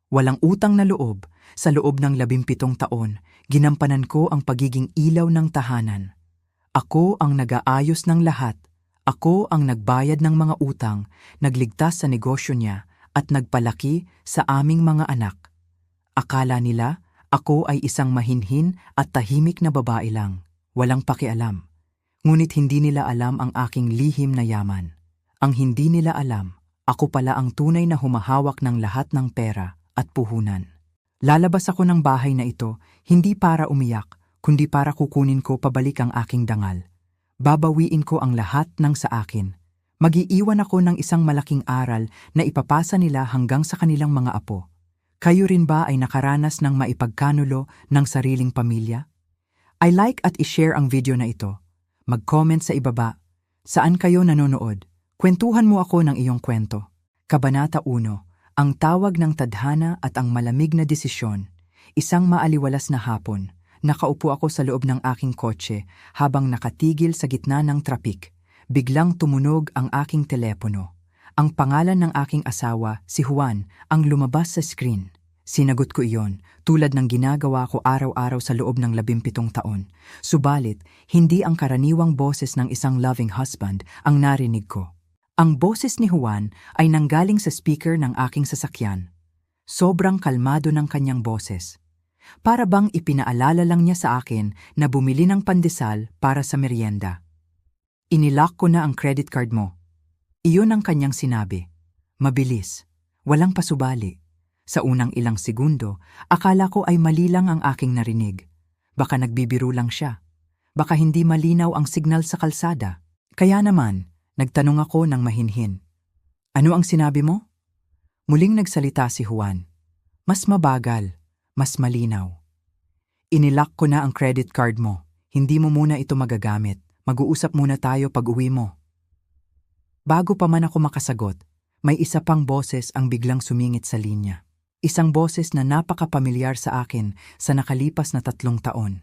Walang utang na loob, sa loob ng 17 taon, ginampanan ko ang pagiging ilaw ng tahanan. Ako ang nag-aayos ng lahat. Ako ang nagbayad ng mga utang, nagligtas sa negosyo niya, at nagpalaki sa aming mga anak. Akala nila, ako ay isang mahinhin at tahimik na babae lang, walang pakialam. Ngunit hindi nila alam ang aking lihim na yaman. Ang hindi nila alam, ako pala ang tunay na humahawak ng lahat ng pera at puhunan. Lalabas ako ng bahay na ito, hindi para umiyak, kundi para kukunin ko pabalik ang aking dangal. Babawiin ko ang lahat ng sa akin. Mag-iiwan ako ng isang malaking aral na ipapasa nila hanggang sa kanilang mga apo. Kayo rin ba ay nakaranas ng maipagkanulo ng sariling pamilya? I-like at i-share ang video na ito. Mag-comment sa ibaba. Saan kayo nanonood? Kwentuhan mo ako ng iyong kwento. Kabanata 1. Ang tawag ng tadhana at ang malamig na desisyon. Isang maaliwalas na hapon. Nakaupo ako sa loob ng aking kotse habang nakatigil sa gitna ng trapik. Biglang tumunog ang aking telepono. Ang pangalan ng aking asawa, si Juan, ang lumabas sa screen. Sinagot ko iyon, tulad ng ginagawa ko araw-araw sa loob ng 17 taon. Subalit, hindi ang karaniwang boses ng isang loving husband ang narinig ko. Ang boses ni Juan ay nanggaling sa speaker ng aking sasakyan. Sobrang kalmado ng kanyang boses. Para bang ipinaalala lang niya sa akin na bumili ng pandesal para sa merienda. Inilock ko na ang credit card mo. Iyon ang kanyang sinabi. Mabilis, walang pasubali. Sa unang ilang segundo, akala ko ay mali lang ang aking narinig. Baka nagbibiro lang siya. Baka hindi malinaw ang signal sa kalsada. Kaya naman, nagtanong ako ng mahinhin. Ano ang sinabi mo? Muling nagsalita si Juan. Mas mabagal. Mas malinaw. Inilock ko na ang credit card mo. Hindi mo muna ito magagamit. Mag-uusap muna tayo pag uwi mo. Bago pa man ako makasagot, may isa pang boses ang biglang sumingit sa linya. Isang boses na napakapamilyar sa akin sa nakalipas na 3 taon.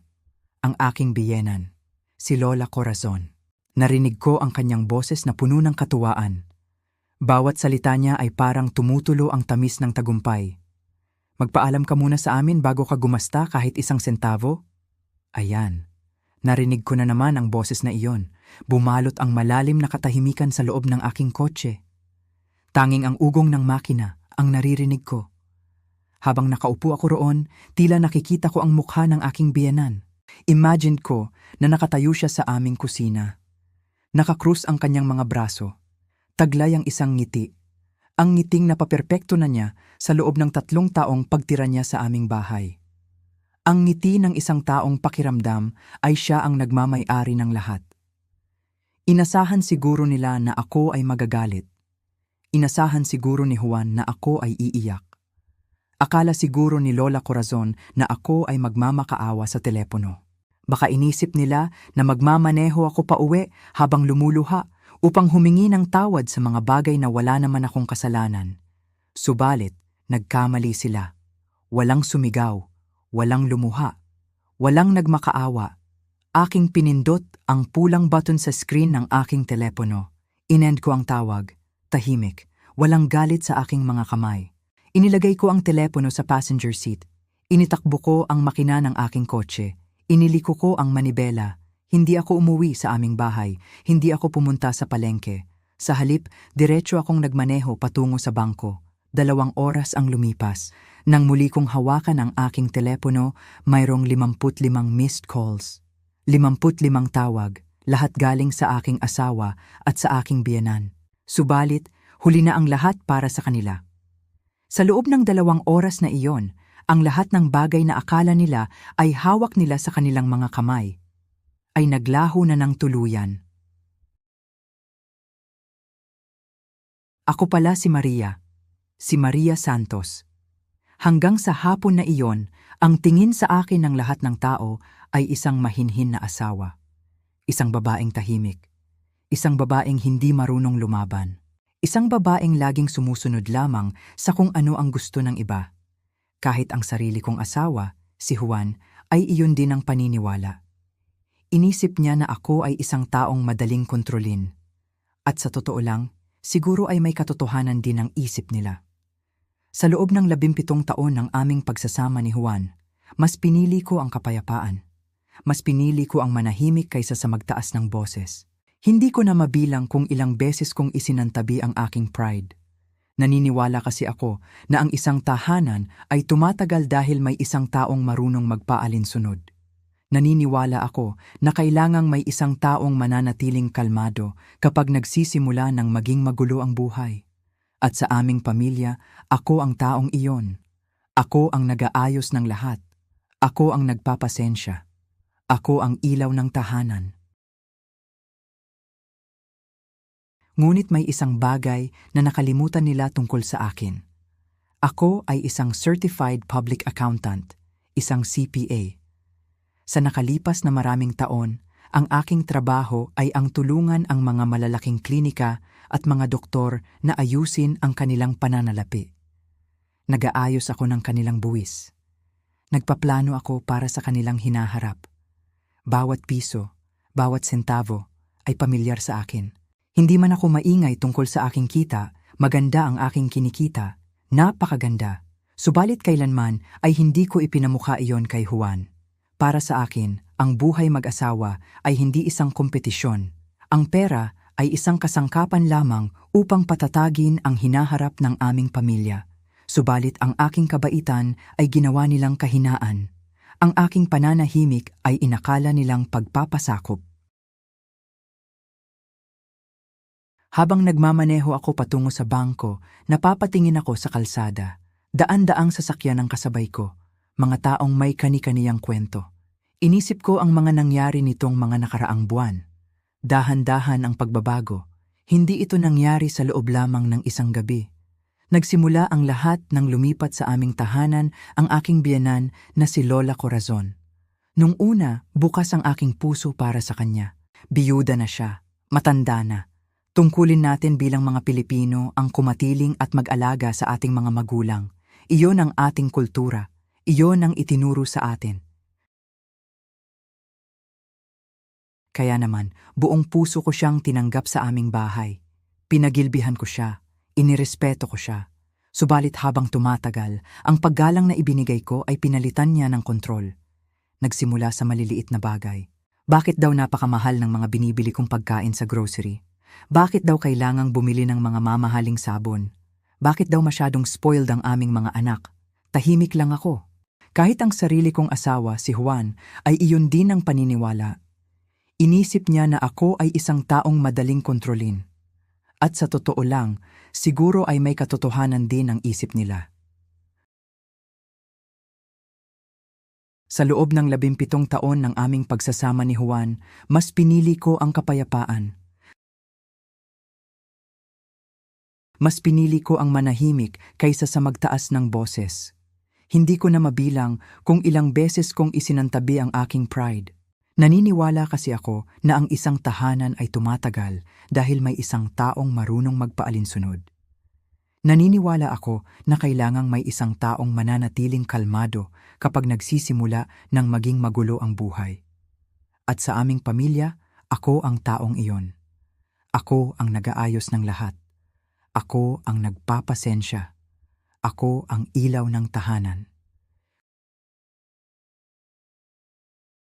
Ang aking biyenan, si Lola Corazon. Narinig ko ang kanyang boses na puno ng katuwaan. Bawat salita niya ay parang tumutulo ang tamis ng tagumpay. Magpaalam ka muna sa amin bago ka gumasta kahit 1 sentavo? Ayan, narinig ko na naman ang boses na iyon. Bumalot ang malalim na katahimikan sa loob ng aking kotse. Tanging ang ugong ng makina ang naririnig ko. Habang nakaupo ako roon, tila nakikita ko ang mukha ng aking biyenan. Imagine ko na nakatayo siya sa aming kusina. Nakakrus ang kanyang mga braso. Taglay ang isang ngiti. Ang ngiting na paperpekto na niya sa loob ng 3 taong pagtira niya sa aming bahay. Ang ngiti ng isang taong pakiramdam ay siya ang nagmamay-ari ng lahat. Inasahan siguro nila na ako ay magagalit. Inasahan siguro ni Juan na ako ay iiyak. Akala siguro ni Lola Corazon na ako ay magmamakaawa sa telepono. Baka inisip nila na magmamaneho ako pa uwi habang lumuluha upang humingi ng tawad sa mga bagay na wala naman akong kasalanan. Subalit, nagkamali sila. Walang sumigaw, walang lumuha, walang nagmakaawa. Aking pinindot ang pulang button sa screen ng aking telepono. Inend ko ang tawag. Tahimik, walang galit sa aking mga kamay. Inilagay ko ang telepono sa passenger seat. Initakbo ko ang makina ng aking kotse. Iniliko ko ang manibela. Hindi ako umuwi sa aming bahay, hindi ako pumunta sa palengke. Sa halip, diretso akong nagmaneho patungo sa bangko. 2 oras ang lumipas. Nang muli kong hawakan ang aking telepono, mayroong 55 missed calls. 55 tawag, lahat galing sa aking asawa at sa aking biyenan. Subalit, huli na ang lahat para sa kanila. Sa loob ng 2 oras na iyon, ang lahat ng bagay na akala nila ay hawak nila sa kanilang mga kamay ay naglaho na ng tuluyan. Ako pala si Maria Santos. Hanggang sa hapon na iyon, ang tingin sa akin ng lahat ng tao ay isang mahinhin na asawa. Isang babaeng tahimik. Isang babaeng hindi marunong lumaban. Isang babaeng laging sumusunod lamang sa kung ano ang gusto ng iba. Kahit ang sarili kong asawa, si Juan, ay iyon din ang paniniwala. Inisip niya na ako ay isang taong madaling kontrolin. At sa totoo lang, siguro ay may katotohanan din ang isip nila. Sa loob ng 17 taon ng aming pagsasama ni Juan, mas pinili ko ang kapayapaan. Mas pinili ko ang manahimik kaysa sa magtaas ng boses. Hindi ko na mabilang kung ilang beses kong isinantabi ang aking pride. Naniniwala kasi ako na ang isang tahanan ay tumatagal dahil may isang taong marunong magpaalinsunod. Naniniwala ako na kailangang may isang taong mananatiling kalmado kapag nagsisimula ng maging magulo ang buhay. At sa aming pamilya, ako ang taong iyon. Ako ang nag-aayos ng lahat. Ako ang nagpapasensya. Ako ang ilaw ng tahanan. Ngunit may isang bagay na nakalimutan nila tungkol sa akin. Ako ay isang Certified Public Accountant, isang CPA. Sa nakalipas na maraming taon, ang aking trabaho ay ang tulungan ang mga malalaking klinika at mga doktor na ayusin ang kanilang pananalapi. Nag-aayos ako ng kanilang buwis. Nagpaplano ako para sa kanilang hinaharap. Bawat piso, bawat sentavo ay pamilyar sa akin. Hindi man ako maingay tungkol sa aking kita, maganda ang aking kinikita, napakaganda. Subalit kailanman ay hindi ko ipinamukha iyon kay Juan. Para sa akin, ang buhay mag-asawa ay hindi isang kompetisyon. Ang pera ay isang kasangkapan lamang upang patatagin ang hinaharap ng aming pamilya. Subalit ang aking kabaitan ay ginawa nilang kahinaan. Ang aking pananahimik ay inakala nilang pagpapasakop. Habang nagmamaneho ako patungo sa bangko, napapatingin ako sa kalsada. Daan-daang sasakyan ang kasabay ko, mga taong may kani-kaniyang kwento. Inisip ko ang mga nangyari nitong mga nakaraang buwan. Dahan-dahan ang pagbabago. Hindi ito nangyari sa loob lamang ng isang gabi. Nagsimula ang lahat nang lumipat sa aming tahanan ang aking biyenan na si Lola Corazon. Nung una, bukas ang aking puso para sa kanya. Biyuda na siya, matanda na. Tungkulin natin bilang mga Pilipino ang kumatiling at mag-alaga sa ating mga magulang. Iyon ang ating kultura. Iyon ang itinuro sa atin. Kaya naman, buong puso ko siyang tinanggap sa aming bahay. Pinagilbihan ko siya. Inirespeto ko siya. Subalit habang tumatagal, ang paggalang na ibinigay ko ay pinalitan niya ng kontrol. Nagsimula sa maliliit na bagay. Bakit daw napakamahal ng mga binibili kong pagkain sa grocery? Bakit daw kailangang bumili ng mga mamahaling sabon? Bakit daw masyadong spoiled ang aming mga anak? Tahimik lang ako. Kahit ang sarili kong asawa, si Juan, ay iyon din ang paniniwala. Inisip niya na ako ay isang taong madaling kontrolin. At sa totoo lang, siguro ay may katotohanan din ang isip nila. Sa loob ng 17 taon ng aming pagsasama ni Juan, mas pinili ko ang kapayapaan. Mas pinili ko ang manahimik kaysa sa magtaas ng boses. Hindi ko na mabilang kung ilang beses kong isinantabi ang aking pride. Naniniwala kasi ako na ang isang tahanan ay tumatagal dahil may isang taong marunong magpaalinsunod. Naniniwala ako na kailangang may isang taong mananatiling kalmado kapag nagsisimula ng maging magulo ang buhay. At sa aming pamilya, ako ang taong iyon. Ako ang nag-aayos ng lahat. Ako ang nagpapasensya. Ako ang ilaw ng tahanan.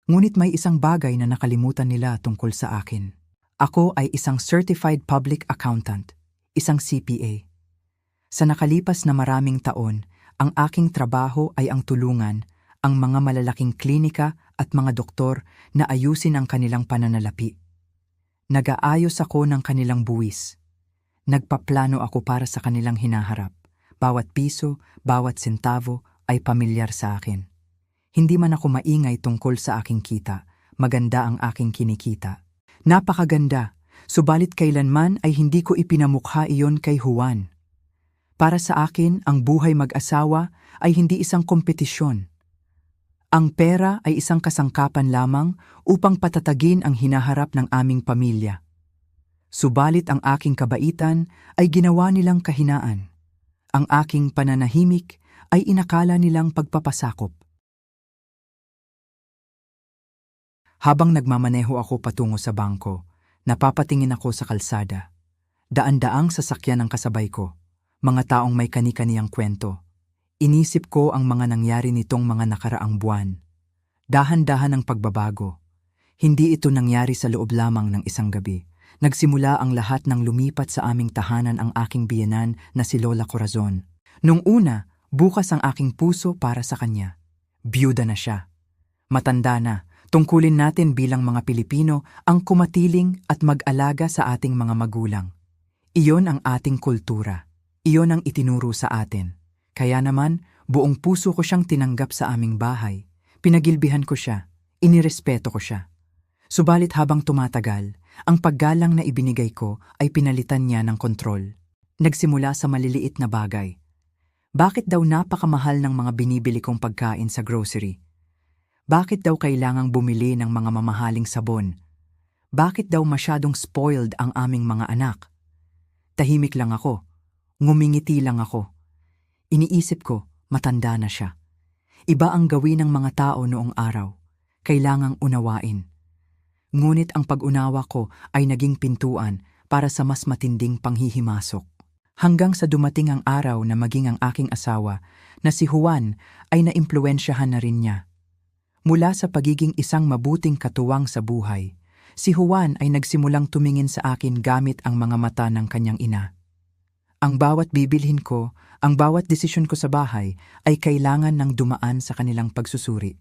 Ngunit may isang bagay na nakalimutan nila tungkol sa akin. Ako ay isang Certified Public Accountant, isang CPA. Sa nakalipas na maraming taon, ang aking trabaho ay ang tulungan ang mga malalaking klinika at mga doktor na ayusin ang kanilang pananalapi. Nag-aayos ako ng kanilang buwis. Nagpaplano ako para sa kanilang hinaharap. Bawat piso, bawat sentavo ay pamilyar sa akin. Hindi man ako maingay tungkol sa aking kita, maganda ang aking kinikita. Napakaganda, subalit kailanman ay hindi ko ipinamukha iyon kay Juan. Para sa akin, ang buhay mag-asawa ay hindi isang kompetisyon. Ang pera ay isang kasangkapan lamang upang patatagin ang hinaharap ng aming pamilya. Subalit ang aking kabaitan ay ginawa nilang kahinaan. Ang aking pananahimik ay inakala nilang pagpapasakop. Habang nagmamaneho ako patungo sa bangko, napapatingin ako sa kalsada. Daan-daang sasakyan ang kasabay ko. mga taong may kani-kaniyang kwento. Inisip ko ang mga nangyari nitong mga nakaraang buwan. Dahan-dahan ang pagbabago. Hindi ito nangyari sa loob lamang ng isang gabi. Nagsimula ang lahat ng lumipat sa aming tahanan ang aking biyenan na si Lola Corazon. Nung una, bukas ang aking puso para sa kanya. Biyuda na siya. Matanda na. Tungkulin natin bilang mga Pilipino ang kumatiling at mag-alaga sa ating mga magulang. Iyon ang ating kultura. Iyon ang itinuro sa atin. Kaya naman, buong puso ko siyang tinanggap sa aming bahay. Pinagilbihan ko siya. Inirespeto ko siya. Subalit habang tumatagal, ang paggalang na ibinigay ko ay pinalitan niya ng kontrol. Nagsimula sa maliliit na bagay. Bakit daw napakamahal ng mga binibili kong pagkain sa grocery? Bakit daw kailangang bumili ng mga mamahaling sabon? Bakit daw masyadong spoiled ang aming mga anak? Tahimik lang ako. Ngumingiti lang ako. Iniisip ko, matanda na siya. Iba ang gawin ng mga tao noong araw. Kailangang unawain. Ngunit ang pag-unawa ko ay naging pintuan para sa mas matinding panghihimasok. Hanggang sa dumating ang araw na maging ang aking asawa na si Juan ay naimpluwensyahan na rin niya. Mula sa pagiging isang mabuting katuwang sa buhay, si Juan ay nagsimulang tumingin sa akin gamit ang mga mata ng kanyang ina. Ang bawat bibilhin ko, ang bawat desisyon ko sa bahay ay kailangan ng dumaan sa kanilang pagsusuri.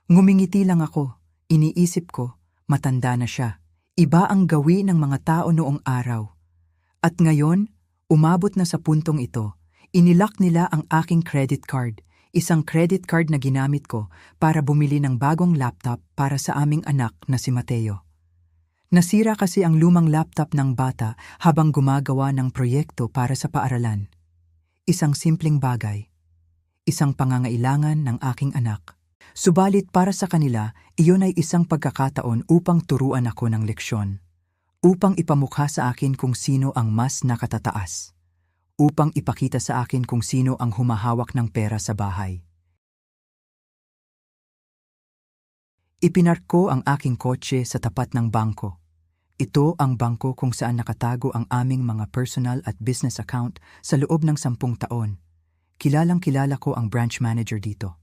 Ngumingiti lang ako, iniisip ko, matanda na siya. Iba ang gawin ng mga tao noong araw. At ngayon, umabot na sa puntong ito, inilak nila ang aking credit card. Isang credit card na ginamit ko para bumili ng bagong laptop para sa aming anak na si Mateo. Nasira kasi ang lumang laptop ng bata habang gumagawa ng proyekto para sa paaralan. Isang simpleng bagay. Isang pangangailangan ng aking anak. Subalit para sa kanila, iyon ay isang pagkakataon upang turuan ako ng leksyon. Upang ipamukha sa akin kung sino ang mas nakatataas. Upang ipakita sa akin kung sino ang humahawak ng pera sa bahay. Ipinark ko ang aking kotse sa tapat ng bangko. Ito ang bangko kung saan nakatago ang aming mga personal at business account sa loob ng 10 taon. Kilalang-kilala ko ang branch manager dito,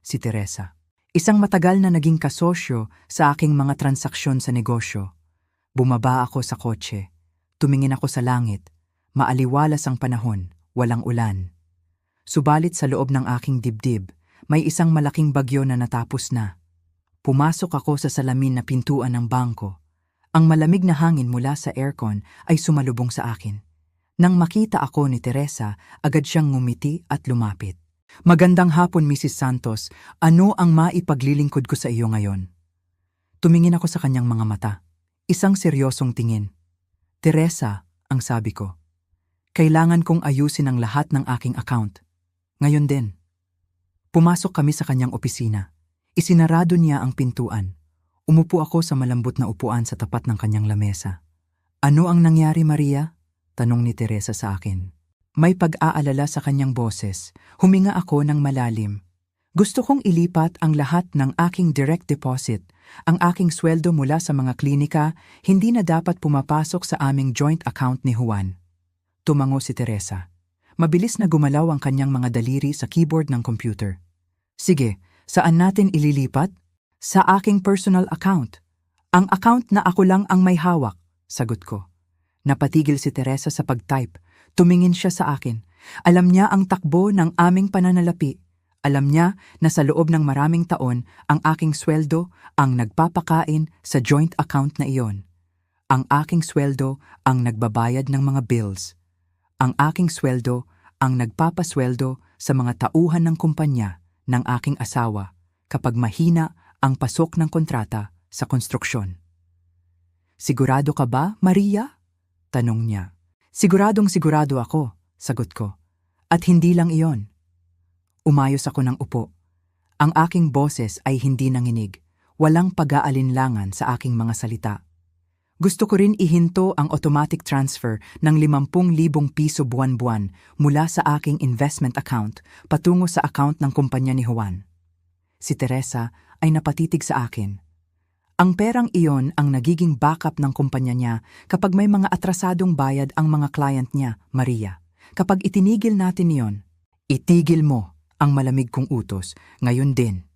si Teresa. Isang matagal na naging kasosyo sa aking mga transaksyon sa negosyo. Bumaba ako sa kotse. Tumingin ako sa langit. Maaliwalas ang panahon, walang ulan. Subalit sa loob ng aking dibdib, may isang malaking bagyo na natapos na. Pumasok ako sa salamin na pintuan ng bangko. Ang malamig na hangin mula sa aircon ay sumalubong sa akin. Nang makita ako ni Teresa, agad siyang ngumiti at lumapit. Magandang hapon, Mrs. Santos. Ano ang maipaglilingkod ko sa iyo ngayon? Tumingin ako sa kanyang mga mata. Isang seryosong tingin. Teresa, ang sabi ko. Kailangan kong ayusin ang lahat ng aking account. Ngayon din. Pumasok kami sa kanyang opisina. Isinarado niya ang pintuan. Umupo ako sa malambot na upuan sa tapat ng kanyang lamesa. Ano ang nangyari, Maria? Tanong ni Teresa sa akin. May pag-aalala sa kanyang boses. Huminga ako ng malalim. Gusto kong ilipat ang lahat ng aking direct deposit. Ang aking sweldo mula sa mga klinika hindi na dapat pumapasok sa aming joint account ni Juan. Tumango si Teresa. Mabilis na gumalaw ang kanyang mga daliri sa keyboard ng computer. Sige, saan natin ililipat? Sa aking personal account. Ang account na ako lang ang may hawak, sagot ko. Napatigil si Teresa sa pag-type. Tumingin siya sa akin. Alam niya ang takbo ng aming pananalapi. Alam niya na sa loob ng maraming taon, ang aking sweldo ang nagpapakain sa joint account na iyon. Ang aking sweldo ang nagbabayad ng mga bills. Ang aking sweldo ang nagpapasweldo sa mga tauhan ng kumpanya ng aking asawa kapag mahina ang pasok ng kontrata sa konstruksyon. Sigurado ka ba, Maria? Tanong niya. Siguradong sigurado ako, sagot ko. At hindi lang iyon. Umayos ako ng upo. Ang aking boses ay hindi nanginig. Walang pag-aalinlangan sa aking mga salita. Gusto ko rin ihinto ang automatic transfer ng 50,000 piso buwan-buwan mula sa aking investment account patungo sa account ng kumpanya ni Juan. Si Teresa ay napatitig sa akin. Ang perang iyon ang nagiging backup ng kumpanya niya kapag may mga atrasadong bayad ang mga client niya, Maria. Kapag itinigil natin iyon, itigil mo ang malamig kong utos, ngayon din.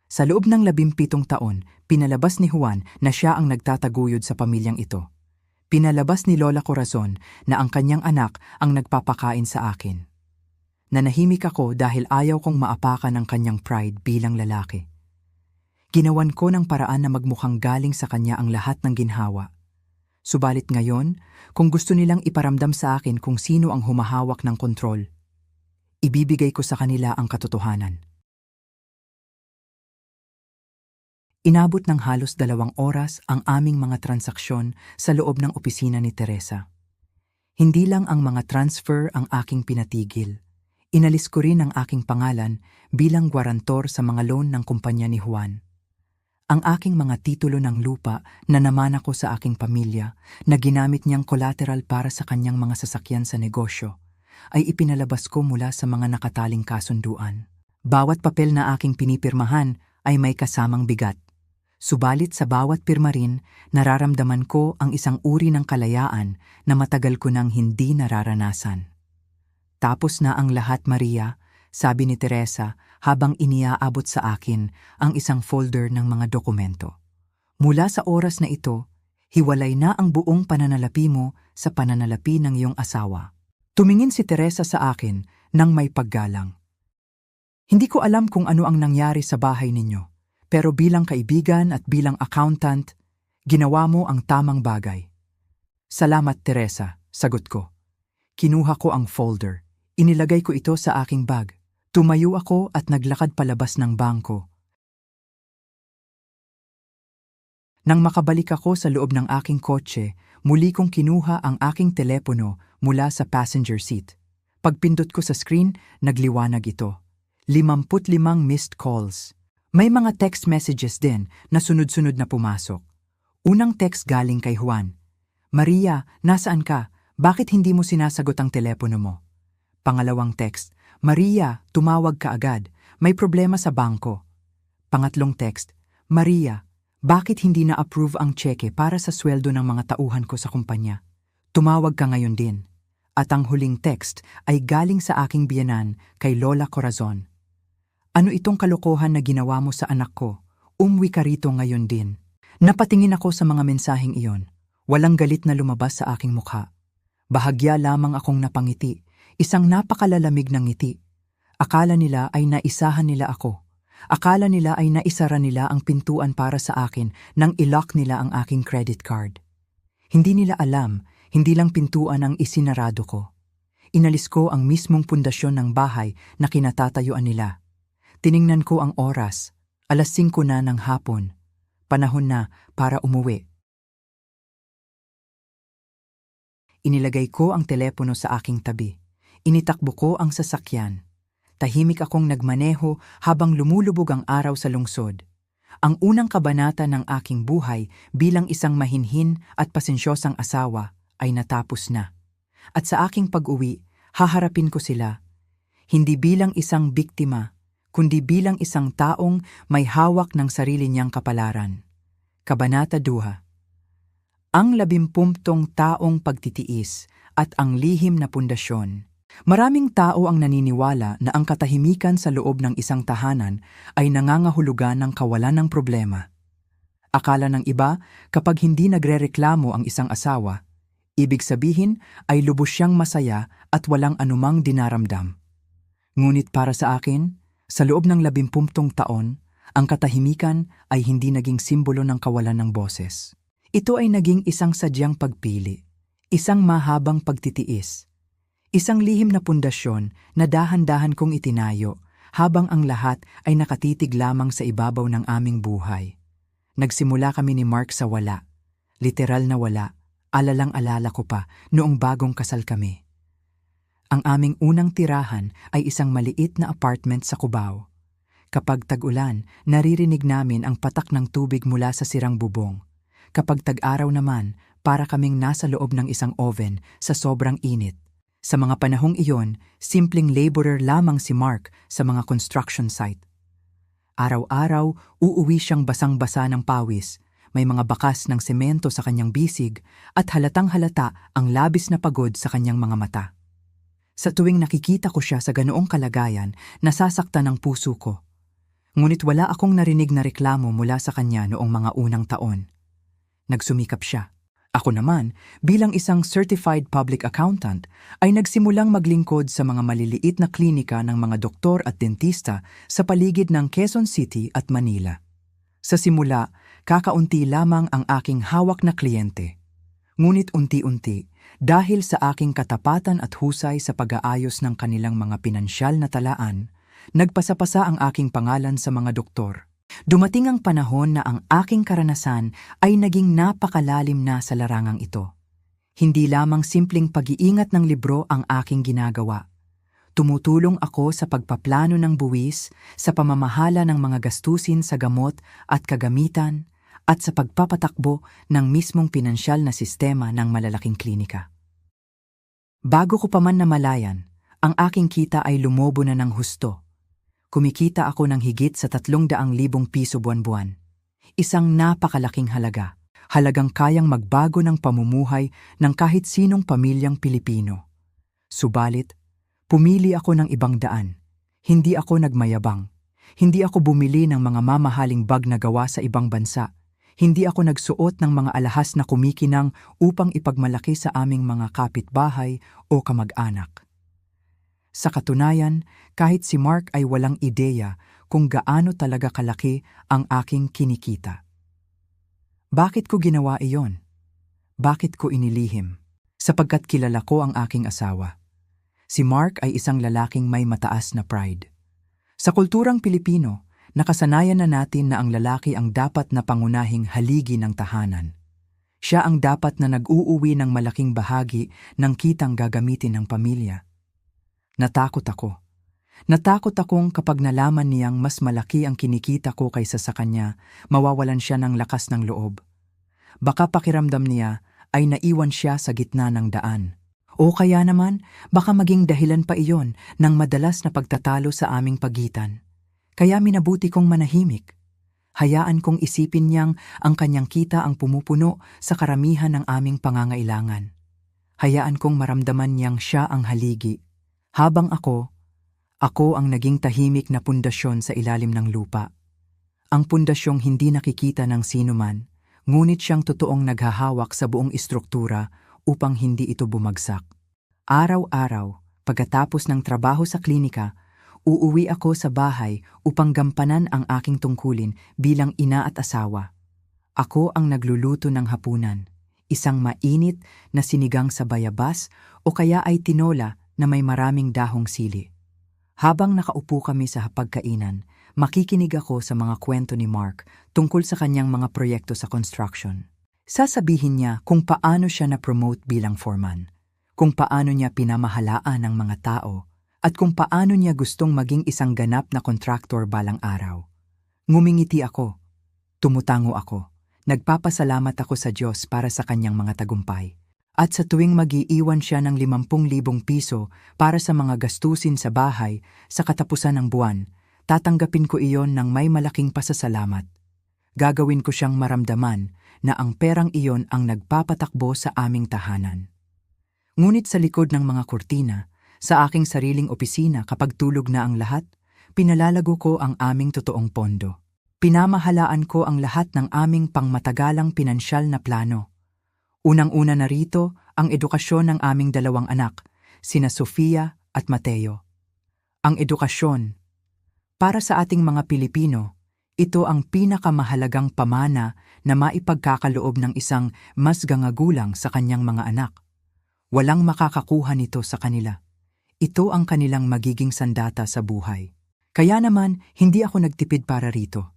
Sa loob ng 17 taon, pinalabas ni Juan na siya ang nagtataguyod sa pamilyang ito. Pinalabas ni Lola Corazon na ang kanyang anak ang nagpapakain sa akin. Nanahimik ako dahil ayaw kong maapakan ang kanyang pride bilang lalaki. Ginawan ko ng paraan na magmukhang galing sa kanya ang lahat ng ginhawa. Subalit ngayon, kung gusto nilang iparamdam sa akin kung sino ang humahawak ng kontrol, ibibigay ko sa kanila ang katotohanan. Inabot ng halos 2 oras ang aming mga transaksyon sa loob ng opisina ni Teresa. Hindi lang ang mga transfer ang aking pinatigil. Inalis ko rin ang aking pangalan bilang gwarantor sa mga loan ng kumpanya ni Juan. Ang aking mga titulo ng lupa na namana ko sa aking pamilya na ginamit niyang collateral para sa kanyang mga sasakyan sa negosyo ay ipinalabas ko mula sa mga nakataling kasunduan. Bawat papel na aking pinipirmahan ay may kasamang bigat. Subalit sa bawat pirma rin, nararamdaman ko ang isang uri ng kalayaan na matagal ko nang hindi nararanasan. Tapos na ang lahat, Maria, sabi ni Teresa habang iniaabot sa akin ang isang folder ng mga dokumento. Mula sa oras na ito, hiwalay na ang buong pananalapi mo sa pananalapi ng iyong asawa. Tumingin si Teresa sa akin nang may paggalang. Hindi ko alam kung ano ang nangyari sa bahay ninyo, pero bilang kaibigan at bilang accountant, ginawa mo ang tamang bagay. Salamat, Teresa, sagot ko. Kinuha ko ang folder. Inilagay ko ito sa aking bag. Tumayo ako at naglakad palabas ng bangko. Nang makabalik ako sa loob ng aking kotse, muli kong kinuha ang aking telepono mula sa passenger seat. Pagpindot ko sa screen, nagliwanag ito. 55 missed calls. May mga text messages din na sunod-sunod na pumasok. Unang text galing kay Juan. Maria, nasaan ka? Bakit hindi mo sinasagot ang telepono mo? Pangalawang text, Maria, tumawag ka agad. May problema sa bangko. Pangatlong text, Maria, bakit hindi na-approve ang tseke para sa sweldo ng mga tauhan ko sa kumpanya? Tumawag ka ngayon din. At ang huling text ay galing sa aking biyenan kay Lola Corazon. Ano itong kalokohan na ginawa mo sa anak ko? Umuwi ka rito ngayon din. Napatingin ako sa mga mensaheng iyon. Walang galit na lumabas sa aking mukha. Bahagya lamang akong napangiti. Isang napakalalamig ng ngiti. Akala nila ay naisahan nila ako. Akala nila ay naisara nila ang pintuan para sa akin nang ilock nila ang aking credit card. Hindi nila alam, hindi lang pintuan ang isinarado ko. Inalis ko ang mismong pundasyon ng bahay na kinatatayuan nila. Tiningnan ko ang oras, 5:00 na ng hapon. Panahon na para umuwi. Inilagay ko ang telepono sa aking tabi. Initakbo ko ang sasakyan. Tahimik akong nagmaneho habang lumulubog ang araw sa lungsod. Ang unang kabanata ng aking buhay bilang isang mahinhin at pasensyosang asawa ay natapos na. At sa aking pag-uwi, haharapin ko sila. Hindi bilang isang biktima, kundi bilang isang taong may hawak ng sarili niyang kapalaran. Kabanata 2. Ang 50 taong pagtitiis at ang lihim na pundasyon. Maraming tao ang naniniwala na ang katahimikan sa loob ng isang tahanan ay nangangahulugan ng kawalan ng problema. Akala ng iba, kapag hindi nagrereklamo ang isang asawa, ibig sabihin ay lubos siyang masaya at walang anumang dinaramdam. Ngunit para sa akin, sa loob ng 50 taon, ang katahimikan ay hindi naging simbolo ng kawalan ng boses. Ito ay naging isang sadyang pagpili, isang mahabang pagtitiis, isang lihim na pundasyon na dahan-dahan kong itinayo habang ang lahat ay nakatitig lamang sa ibabaw ng aming buhay. Nagsimula kami ni Mark sa wala, literal na wala, alalang-alala ko pa noong bagong kasal kami. Ang aming unang tirahan ay isang maliit na apartment sa Cubao. Kapag tag-ulan, naririnig namin ang patak ng tubig mula sa sirang bubong. Kapag tag-araw naman, para kaming nasa loob ng isang oven sa sobrang init. Sa mga panahong iyon, simpleng laborer lamang si Mark sa mga construction site. Araw-araw, uuwi siyang basang-basa ng pawis, may mga bakas ng semento sa kanyang bisig at halatang halata ang labis na pagod sa kanyang mga mata. Sa tuwing nakikita ko siya sa ganoong kalagayan, nasasaktan ang puso ko. Ngunit wala akong narinig na reklamo mula sa kanya noong mga unang taon. Nagsumikap siya. Ako naman, bilang isang certified public accountant, ay nagsimulang maglingkod sa mga maliliit na klinika ng mga doktor at dentista sa paligid ng Quezon City at Manila. Sa simula, kakaunti lamang ang aking hawak na kliyente. Ngunit unti-unti, dahil sa aking katapatan at husay sa pag-aayos ng kanilang mga pinansyal na talaan, nagpasapasa ang aking pangalan sa mga doktor. Dumating ang panahon na ang aking karanasan ay naging napakalalim na sa larangang ito. Hindi lamang simpleng pag-iingat ng libro ang aking ginagawa. Tumutulong ako sa pagpaplano ng buwis, sa pamamahala ng mga gastusin sa gamot at kagamitan, at sa pagpapatakbo ng mismong pinansyal na sistema ng malalaking klinika. Bago ko pa man namalayan, ang aking kita ay lumobo na ng husto. Kumikita ako ng higit sa 300,000 piso buwan-buwan. Isang napakalaking halaga. Halagang kayang magbago ng pamumuhay ng kahit sinong pamilyang Pilipino. Subalit, pumili ako ng ibang daan. Hindi ako nagmayabang. Hindi ako bumili ng mga mamahaling bag na gawa sa ibang bansa. Hindi ako nagsuot ng mga alahas na kumikinang upang ipagmalaki sa aming mga kapitbahay o kamag-anak. Sa katunayan, kahit si Mark ay walang ideya kung gaano talaga kalaki ang aking kinikita. Bakit ko ginawa iyon? Bakit ko inilihim? Sapagkat kilala ko ang aking asawa. Si Mark ay isang lalaking may mataas na pride. Sa kulturang Pilipino, nakasanayan na natin na ang lalaki ang dapat na pangunahing haligi ng tahanan. Siya ang dapat na nag-uuwi ng malaking bahagi ng kitang gagamitin ng pamilya. Natakot ako. Natakot akong kapag nalaman niyang mas malaki ang kinikita ko kaysa sa kanya, mawawalan siya ng lakas ng loob. Baka pakiramdam niya ay naiwan siya sa gitna ng daan. O kaya naman, baka maging dahilan pa iyon ng madalas na pagtatalo sa aming pagitan. Kaya minabuti kong manahimik. Hayaan kong isipin niyang ang kanyang kita ang pumupuno sa karamihan ng aming pangangailangan. Hayaan kong maramdaman niyang siya ang haligi. Habang ako ang naging tahimik na pundasyon sa ilalim ng lupa. Ang pundasyong hindi nakikita ng sinuman, ngunit siyang totoong naghahawak sa buong istruktura upang hindi ito bumagsak. Araw-araw, pagkatapos ng trabaho sa klinika, uuwi ako sa bahay upang gampanan ang aking tungkulin bilang ina at asawa. Ako ang nagluluto ng hapunan, isang mainit na sinigang sa bayabas o kaya ay tinola na may maraming dahong sili. Habang nakaupo kami sa hapagkainan, makikinig ako sa mga kwento ni Mark tungkol sa kanyang mga proyekto sa construction. Sasabihin niya kung paano siya na-promote bilang foreman, kung paano niya pinamahalaan ang mga tao, at kung paano niya gustong maging isang ganap na kontraktor balang araw. Ngumingiti ako. Tumutango ako. Nagpapasalamat ako sa Diyos para sa kanyang mga tagumpay. At sa tuwing mag-iiwan siya ng 50,000 piso para sa mga gastusin sa bahay sa katapusan ng buwan, tatanggapin ko iyon ng may malaking pasasalamat. Gagawin ko siyang maramdaman na ang perang iyon ang nagpapatakbo sa aming tahanan. Ngunit sa likod ng mga kurtina, sa aking sariling opisina kapag tulog na ang lahat, pinalalago ko ang aming totoong pondo. Pinamahalaan ko ang lahat ng aming pangmatagalang pinansyal na plano. Unang-una na rito ang edukasyon ng aming 2 anak, sina Sofia at Mateo. Ang edukasyon. Para sa ating mga Pilipino, ito ang pinakamahalagang pamana na maipagkakaloob ng isang mas gangagulang sa kanyang mga anak. Walang makakakuha nito sa kanila. Ito ang kanilang magiging sandata sa buhay. Kaya naman, hindi ako nagtipid para rito.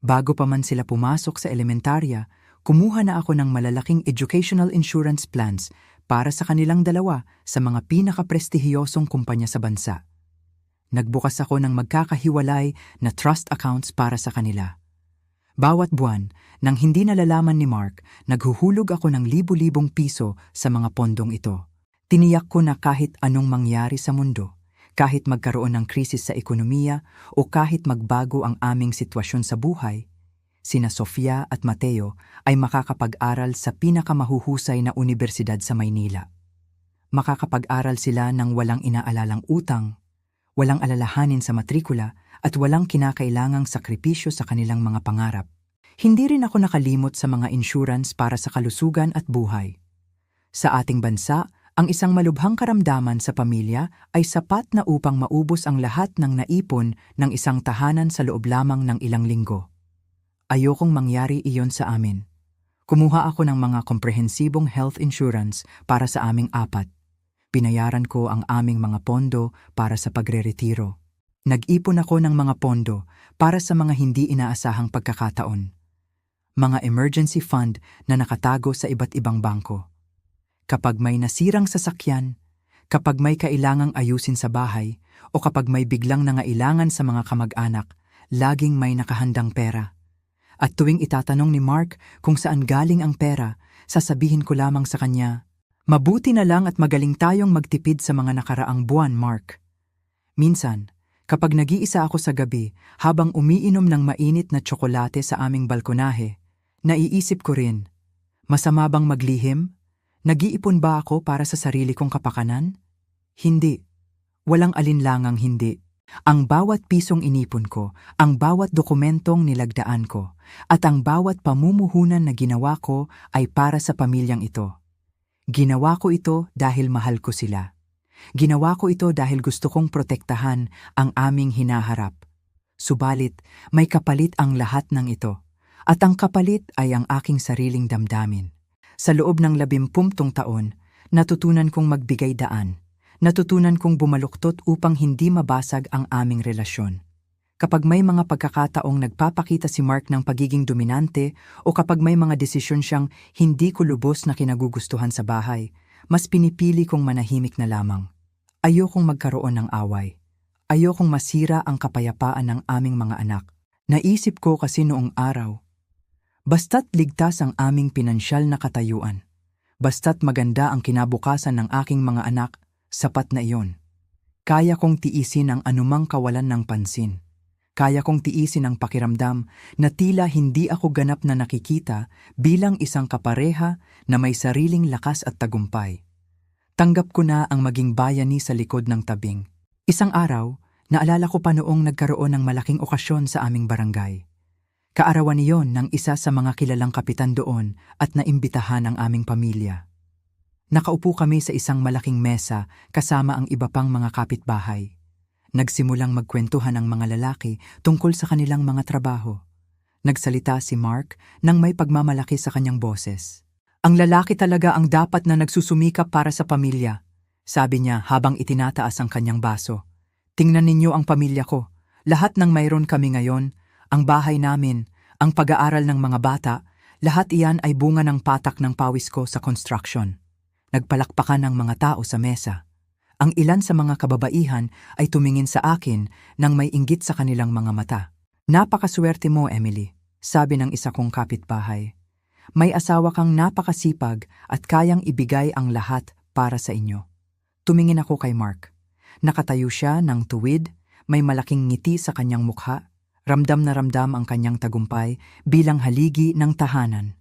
Bago pa man sila pumasok sa elementarya, kumuha na ako ng malalaking educational insurance plans para sa kanilang 2 sa mga pinakaprestihiyosong kumpanya sa bansa. Nagbukas ako ng magkakahiwalay na trust accounts para sa kanila. Bawat buwan, nang hindi nalalaman ni Mark, naghuhulog ako ng libu-libong piso sa mga pondong ito. Tiniyak ko na kahit anong mangyari sa mundo, kahit magkaroon ng krisis sa ekonomiya o kahit magbago ang aming sitwasyon sa buhay, sina Sofia at Mateo, ay makakapag-aral sa pinakamahuhusay na unibersidad sa Maynila. Makakapag-aral sila ng walang inaalalang utang, walang alalahanin sa matrikula at walang kinakailangang sakripisyo sa kanilang mga pangarap. Hindi rin ako nakalimot sa mga insurance para sa kalusugan at buhay. Sa ating bansa, ang isang malubhang karamdaman sa pamilya ay sapat na upang maubos ang lahat ng naipon ng isang tahanan sa loob lamang ng ilang linggo. Ayokong mangyari iyon sa amin. Kumuha ako ng mga komprehensibong health insurance para sa aming apat. Binayaran ko ang aming mga pondo para sa pagre-retiro. Nag-ipon ako ng mga pondo para sa mga hindi inaasahang pagkakataon. Mga emergency fund na nakatago sa iba't ibang bangko. Kapag may nasirang sasakyan, kapag may kailangang ayusin sa bahay, o kapag may biglang nangailangan sa mga kamag-anak, laging may nakahandang pera. At tuwing itatanong ni Mark kung saan galing ang pera, sasabihin ko lamang sa kanya, "Mabuti na lang at magaling tayong magtipid sa mga nakaraang buwan, Mark." Minsan, kapag nag-iisa ako sa gabi habang umiinom ng mainit na tsokolate sa aming balkonahe, naiisip ko rin, masama bang maglihim? Nag-iipon ba ako para sa sarili kong kapakanan? Hindi. Walang alinlangang hindi. Ang bawat pisong inipon ko, ang bawat dokumentong nilagdaan ko, at ang bawat pamumuhunan na ginawa ko ay para sa pamilyang ito. Ginawa ko ito dahil mahal ko sila. Ginawa ko ito dahil gusto kong protektahan ang aming hinaharap. Subalit, may kapalit ang lahat ng ito. At ang kapalit ay ang aking sariling damdamin. Sa loob ng 20 taon, natutunan kong magbigay daan. Natutunan kong bumaluktot upang hindi mabasag ang aming relasyon. Kapag may mga pagkakataong nagpapakita si Mark ng pagiging dominante o kapag may mga desisyon siyang hindi ko lubos na kinagugustuhan sa bahay, mas pinipili kong manahimik na lamang. Ayokong magkaroon ng away. Ayokong masira ang kapayapaan ng aming mga anak. Naisip ko kasi noong araw, basta't ligtas ang aming pinansyal na katayuan, basta't maganda ang kinabukasan ng aking mga anak, sapat na iyon. Kaya kong tiisin ang anumang kawalan ng pansin. Kaya kong tiisin ang pakiramdam na tila hindi ako ganap na nakikita bilang isang kapareha na may sariling lakas at tagumpay. Tanggap ko na ang maging bayani sa likod ng tabing. Isang araw, naalala ko pa noong nagkaroon ng malaking okasyon sa aming barangay. Kaarawan niyon ng isa sa mga kilalang kapitan doon at naimbitahan ang aming pamilya. Nakaupo kami sa isang malaking mesa kasama ang iba pang mga kapitbahay. Nagsimulang magkwentuhan ang mga lalaki tungkol sa kanilang mga trabaho. Nagsalita si Mark nang may pagmamalaki sa kanyang boses. "Ang lalaki talaga ang dapat na nagsusumikap para sa pamilya," sabi niya habang itinataas ang kanyang baso. "Tingnan ninyo ang pamilya ko. Lahat ng mayroon kami ngayon, ang bahay namin, ang pag-aaral ng mga bata, lahat iyan ay bunga ng patak ng pawis ko sa construction." Nagpalakpakan ng mga tao sa mesa. Ang ilan sa mga kababaihan ay tumingin sa akin nang may inggit sa kanilang mga mata. "Napakaswerte mo, Emily," sabi ng isa kong kapitbahay. "May asawa kang napakasipag at kayang ibigay ang lahat para sa inyo." Tumingin ako kay Mark. Nakatayo siya ng tuwid, may malaking ngiti sa kanyang mukha. Ramdam na ramdam ang kanyang tagumpay bilang haligi ng tahanan.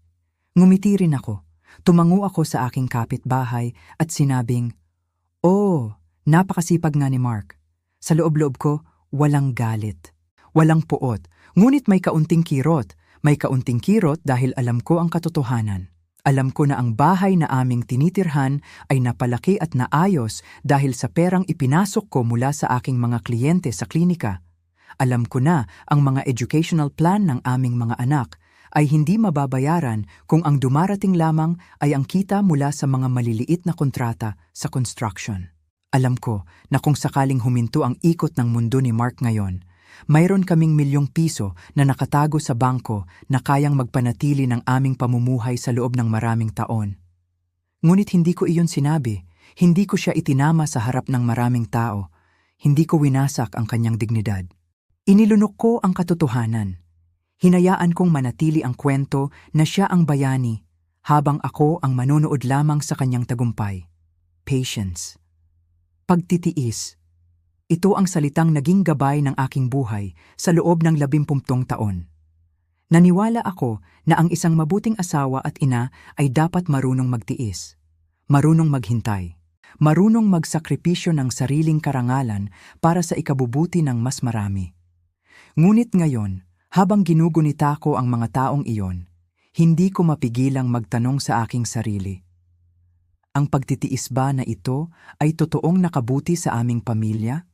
Ngumiti rin ako. Tumango ako sa aking kapitbahay at sinabing, "Oh, napakasipag nga ni Mark." Sa loob-loob ko, walang galit. Walang puot, ngunit may kaunting kirot. May kaunting kirot dahil alam ko ang katotohanan. Alam ko na ang bahay na aming tinitirhan ay napalaki at naayos dahil sa perang ipinasok ko mula sa aking mga kliyente sa klinika. Alam ko na ang mga educational plan ng aming mga anak ay hindi mababayaran kung ang dumarating lamang ay ang kita mula sa mga maliliit na kontrata sa construction. Alam ko na kung sakaling huminto ang ikot ng mundo ni Mark ngayon, mayroon kaming milyong-piso na nakatago sa bangko na kayang magpanatili ng aming pamumuhay sa loob ng maraming taon. Ngunit hindi ko iyon sinabi, hindi ko siya itinama sa harap ng maraming tao, hindi ko winasak ang kanyang dignidad. Inilunok ko ang katotohanan. Hinayaan kong manatili ang kwento na siya ang bayani habang ako ang manonood lamang sa kanyang tagumpay. Patience. Pagtitiis. Ito ang salitang naging gabay ng aking buhay sa loob ng 20 taon. Naniwala ako na ang isang mabuting asawa at ina ay dapat marunong magtiis, marunong maghintay, marunong magsakripisyo ng sariling karangalan para sa ikabubuti ng mas marami. Ngunit ngayon, habang ginugunita ko ang mga taong iyon, hindi ko mapigilang magtanong sa aking sarili. Ang pagtitiis ba na ito ay totoong nakabuti sa aming pamilya?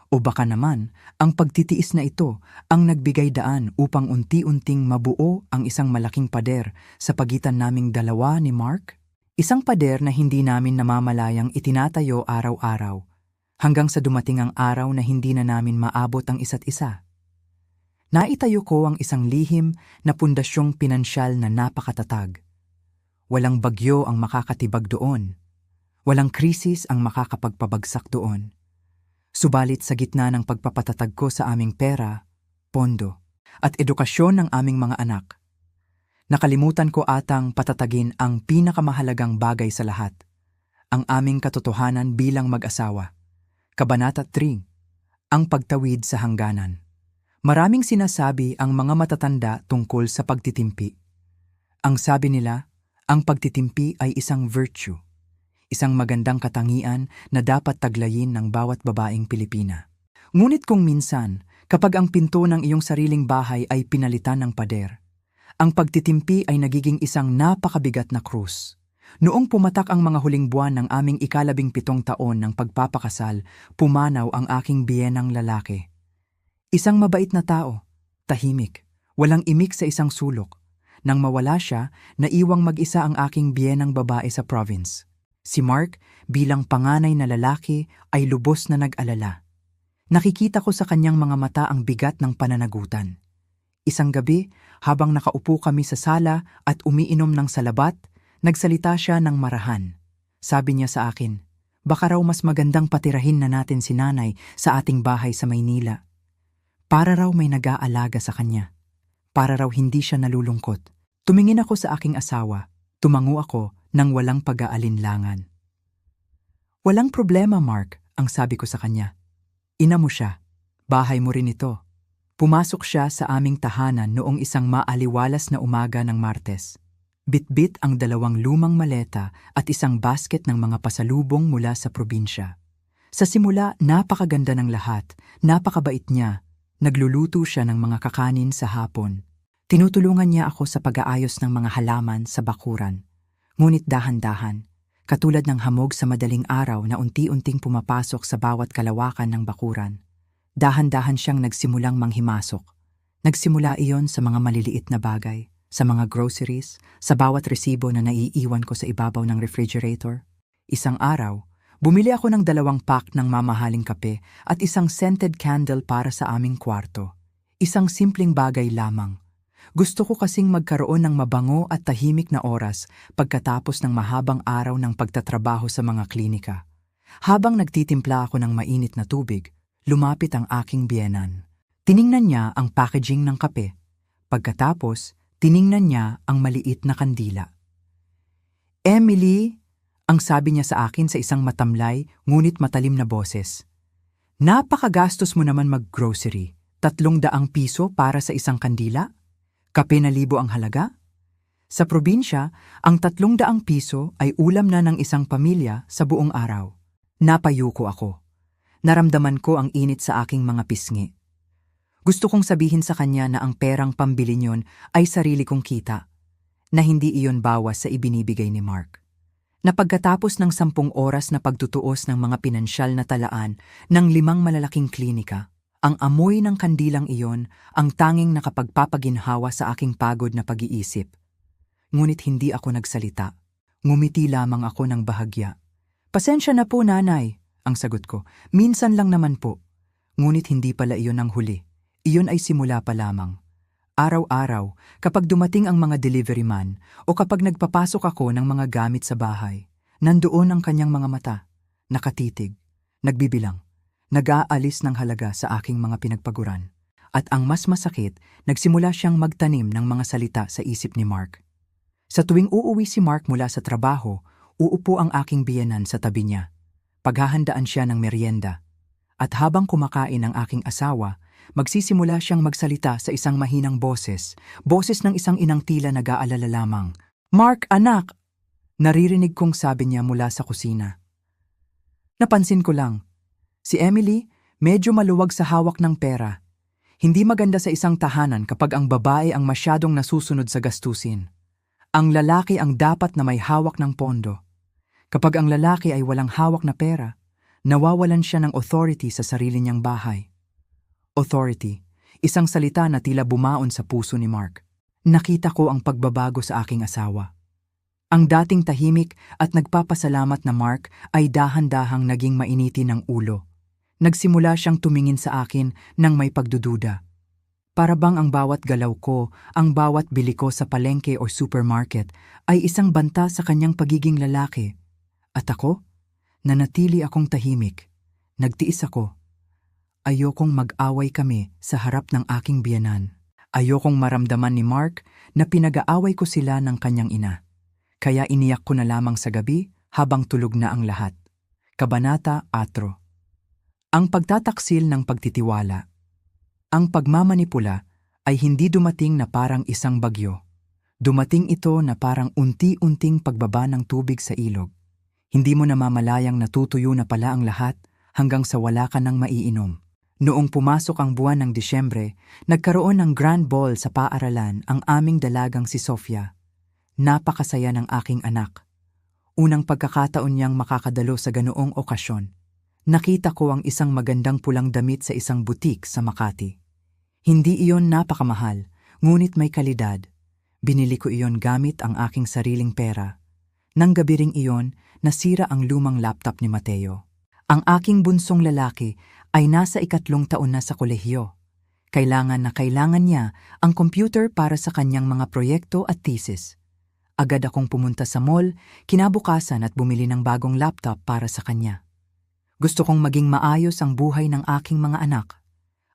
O baka naman, ang pagtitiis na ito ang nagbigay daan upang unti-unting mabuo ang isang malaking pader sa pagitan naming dalawa ni Mark? Isang pader na hindi namin namamalayang itinatayo araw-araw, hanggang sa dumating ang araw na hindi na namin maabot ang isa't isa. Naitayo ko ang isang lihim na pundasyong pinansyal na napakatatag. Walang bagyo ang makakatibag doon. Walang krisis ang makakapagpabagsak doon. Subalit sa gitna ng pagpapatatag ko sa aming pera, pondo, at edukasyon ng aming mga anak, nakalimutan ko atang patatagin ang pinakamahalagang bagay sa lahat, ang aming katotohanan bilang mag-asawa. Kabanata 3, ang pagtawid sa hangganan. Maraming sinasabi ang mga matatanda tungkol sa pagtitimpi. Ang sabi nila, ang pagtitimpi ay isang virtue, isang magandang katangian na dapat taglayin ng bawat babaeng Pilipina. Ngunit kung minsan, kapag ang pinto ng iyong sariling bahay ay pinalitan ng pader, ang pagtitimpi ay nagiging isang napakabigat na krus. Noong pumatak ang mga huling buwan ng aming 17 taon ng pagpapakasal, pumanaw ang aking biyenang lalaki. Isang mabait na tao, tahimik, walang imik sa isang sulok. Nang mawala siya, naiwang mag-isa ang aking biyenang babae sa province. Si Mark, bilang panganay na lalaki, ay lubos na nag-alala. Nakikita ko sa kanyang mga mata ang bigat ng pananagutan. Isang gabi, habang nakaupo kami sa sala at umiinom ng salabat, nagsalita siya ng marahan. Sabi niya sa akin, baka raw mas magandang patirahin na natin si nanay sa ating bahay sa Maynila. Para raw may nag-aalaga sa kanya. Para raw hindi siya nalulungkot. Tumingin ako sa aking asawa. Tumango ako nang walang pag-aalinlangan. Walang problema, Mark, ang sabi ko sa kanya. Ina mo siya. Bahay mo rin ito. Pumasok siya sa aming tahanan noong isang maaliwalas na umaga ng Martes. Bitbit ang 2 lumang maleta at isang basket ng mga pasalubong mula sa probinsya. Sa simula, napakaganda ng lahat, napakabait niya. Nagluluto siya ng mga kakanin sa hapon. Tinutulungan niya ako sa pag-aayos ng mga halaman sa bakuran. Ngunit dahan-dahan, katulad ng hamog sa madaling araw na unti-unting pumapasok sa bawat kalawakan ng bakuran, dahan-dahan siyang nagsimulang manghimasok. Nagsimula iyon sa mga maliliit na bagay, sa mga groceries, sa bawat resibo na naiiwan ko sa ibabaw ng refrigerator. Isang araw, bumili ako ng 2 pack ng mamahaling kape at isang scented candle para sa aming kwarto. Isang simpleng bagay lamang. Gusto ko kasing magkaroon ng mabango at tahimik na oras pagkatapos ng mahabang araw ng pagtatrabaho sa mga klinika. Habang nagtitimpla ako ng mainit na tubig, lumapit ang aking biyenan. Tiningnan niya ang packaging ng kape. Pagkatapos, tiningnan niya ang maliit na kandila. Emily, ang sabi niya sa akin sa isang matamlay ngunit matalim na boses. Napakagastos mo naman mag-grocery. 300 piso para sa isang kandila? Kape na 1,000 ang halaga? Sa probinsya, ang 300 piso ay ulam na ng isang pamilya sa buong araw. Napayuko ako. Naramdaman ko ang init sa aking mga pisngi. Gusto kong sabihin sa kanya na ang perang pambili niyon ay sarili kong kita, na hindi iyon bawas sa ibinibigay ni Mark. Na pagkatapos ng 10 oras na pagtutuos ng mga pinansyal na talaan ng 5 malalaking klinika, ang amoy ng kandilang iyon ang tanging nakapagpapaginhawa sa aking pagod na pag-iisip. Ngunit hindi ako nagsalita. Ngumiti lamang ako ng bahagya. Pasensya na po, nanay, ang sagot ko. Minsan lang naman po. Ngunit hindi pala iyon ang huli. Iyon ay simula pa lamang. Araw-araw, kapag dumating ang mga delivery man o kapag nagpapasok ako ng mga gamit sa bahay, nandoon ang kanyang mga mata, nakatitig, nagbibilang, nag-aalis ng halaga sa aking mga pinagpaguran. At ang mas masakit, nagsimula siyang magtanim ng mga salita sa isip ni Mark. Sa tuwing uuwi si Mark mula sa trabaho, uupo ang aking biyenan sa tabi niya. Paghahandaan siya ng merienda. At habang kumakain ang aking asawa, magsisimula siyang magsalita sa isang mahinang boses ng isang inang tila nag-aalala lamang. "Mark, anak!" Naririnig kong sabi niya mula sa kusina. Napansin ko lang, si Emily medyo maluwag sa hawak ng pera. Hindi maganda sa isang tahanan kapag ang babae ang masyadong nasusunod sa gastusin. Ang lalaki ang dapat na may hawak ng pondo. Kapag ang lalaki ay walang hawak na pera, nawawalan siya ng authority sa sarili niyang bahay. Authority, isang salita na tila bumaon sa puso ni Mark. Nakita ko ang pagbabago sa aking asawa. Ang dating tahimik at nagpapasalamat na Mark ay dahan-dahang naging mainiti ng ulo. Nagsimula siyang tumingin sa akin ng may pagdududa. Para bang ang bawat galaw ko, ang bawat bili ko sa palengke o supermarket ay isang banta sa kanyang pagiging lalaki. At ako? Nanatili akong tahimik. Nagtiis ako. Ayokong mag-away kami sa harap ng aking biyenan. Ayokong maramdaman ni Mark na pinag-aaway ko sila ng kanyang ina. Kaya iniyak ko na lamang sa gabi habang tulog na ang lahat. Kabanata 4. Ang pagtataksil ng pagtitiwala. Ang pagmamanipula ay hindi dumating na parang isang bagyo. Dumating ito na parang unti-unting pagbaba ng tubig sa ilog. Hindi mo namamalayang natutuyo na pala ang lahat hanggang sa wala ka nang maiinom. Noong pumasok ang buwan ng Disyembre, nagkaroon ng grand ball sa paaralan ang aming dalagang si Sofia. Napakasaya ng aking anak. Unang pagkakataon niyang makakadalo sa ganoong okasyon. Nakita ko ang isang magandang pulang damit sa isang butik sa Makati. Hindi iyon napakamahal, ngunit may kalidad. Binili ko iyon gamit ang aking sariling pera. Nang gabi ring iyon, nasira ang lumang laptop ni Mateo. Ang aking bunsong lalaki ay nasa 3 taon na sa kolehiyo. Kailangan niya ang computer para sa kanyang mga proyekto at thesis. Agad akong pumunta sa mall, kinabukasan at bumili ng bagong laptop para sa kanya. Gusto kong maging maayos ang buhay ng aking mga anak.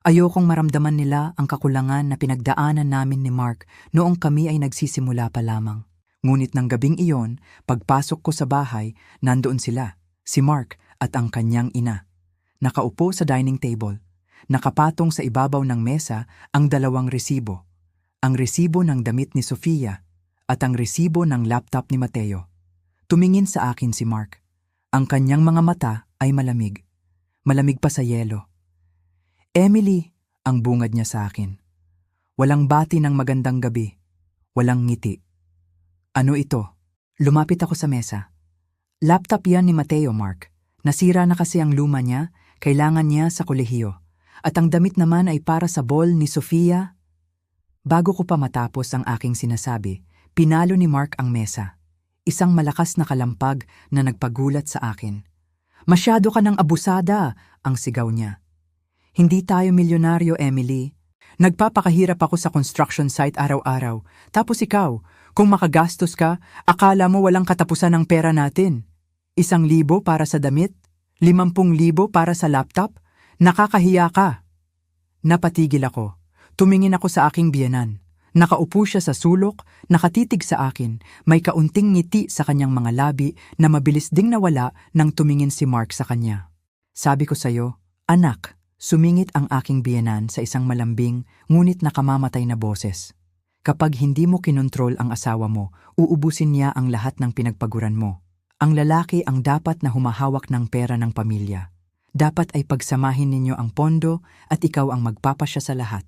Ayokong maramdaman nila ang kakulangan na pinagdaanan namin ni Mark noong kami ay nagsisimula pa lamang. Ngunit ng gabing iyon, pagpasok ko sa bahay, nandoon sila, si Mark at ang kanyang ina. Nakaupo sa dining table. Nakapatong sa ibabaw ng mesa ang 2 resibo. Ang resibo ng damit ni Sofia at ang resibo ng laptop ni Mateo. Tumingin sa akin si Mark. Ang kanyang mga mata ay malamig. Malamig pa sa yelo. "Emily," ang bungad niya sa akin. Walang bati ng magandang gabi. Walang ngiti. "Ano ito?" Lumapit ako sa mesa. "Laptop yan ni Mateo, Mark. Nasira na kasi ang luma niya, kailangan niya sa kolehiyo. At ang damit naman ay para sa ball ni Sofia." Bago ko pa matapos ang aking sinasabi, pinalo ni Mark ang mesa. Isang malakas na kalampag na nagpagulat sa akin. "Masyado ka ng abusada," ang sigaw niya. "Hindi tayo milyonaryo, Emily. Nagpapakahirap ako sa construction site araw-araw. Tapos ikaw, kung makagastos ka, akala mo walang katapusan ng pera natin. 1,000 para sa damit? 50,000 para sa laptop? Nakakahiya ka." Napatigil ako. Tumingin ako sa aking biyenan. Nakaupo siya sa sulok, nakatitig sa akin, may kaunting ngiti sa kanyang mga labi na mabilis ding nawala nang tumingin si Mark sa kanya. "Sabi ko sa'yo, anak," sumingit ang aking biyenan sa isang malambing ngunit nakamamatay na boses. "Kapag hindi mo kinontrol ang asawa mo, uubusin niya ang lahat ng pinagpaguran mo. Ang lalaki ang dapat na humahawak ng pera ng pamilya. Dapat ay pagsamahin ninyo ang pondo at ikaw ang magpapasya sa lahat."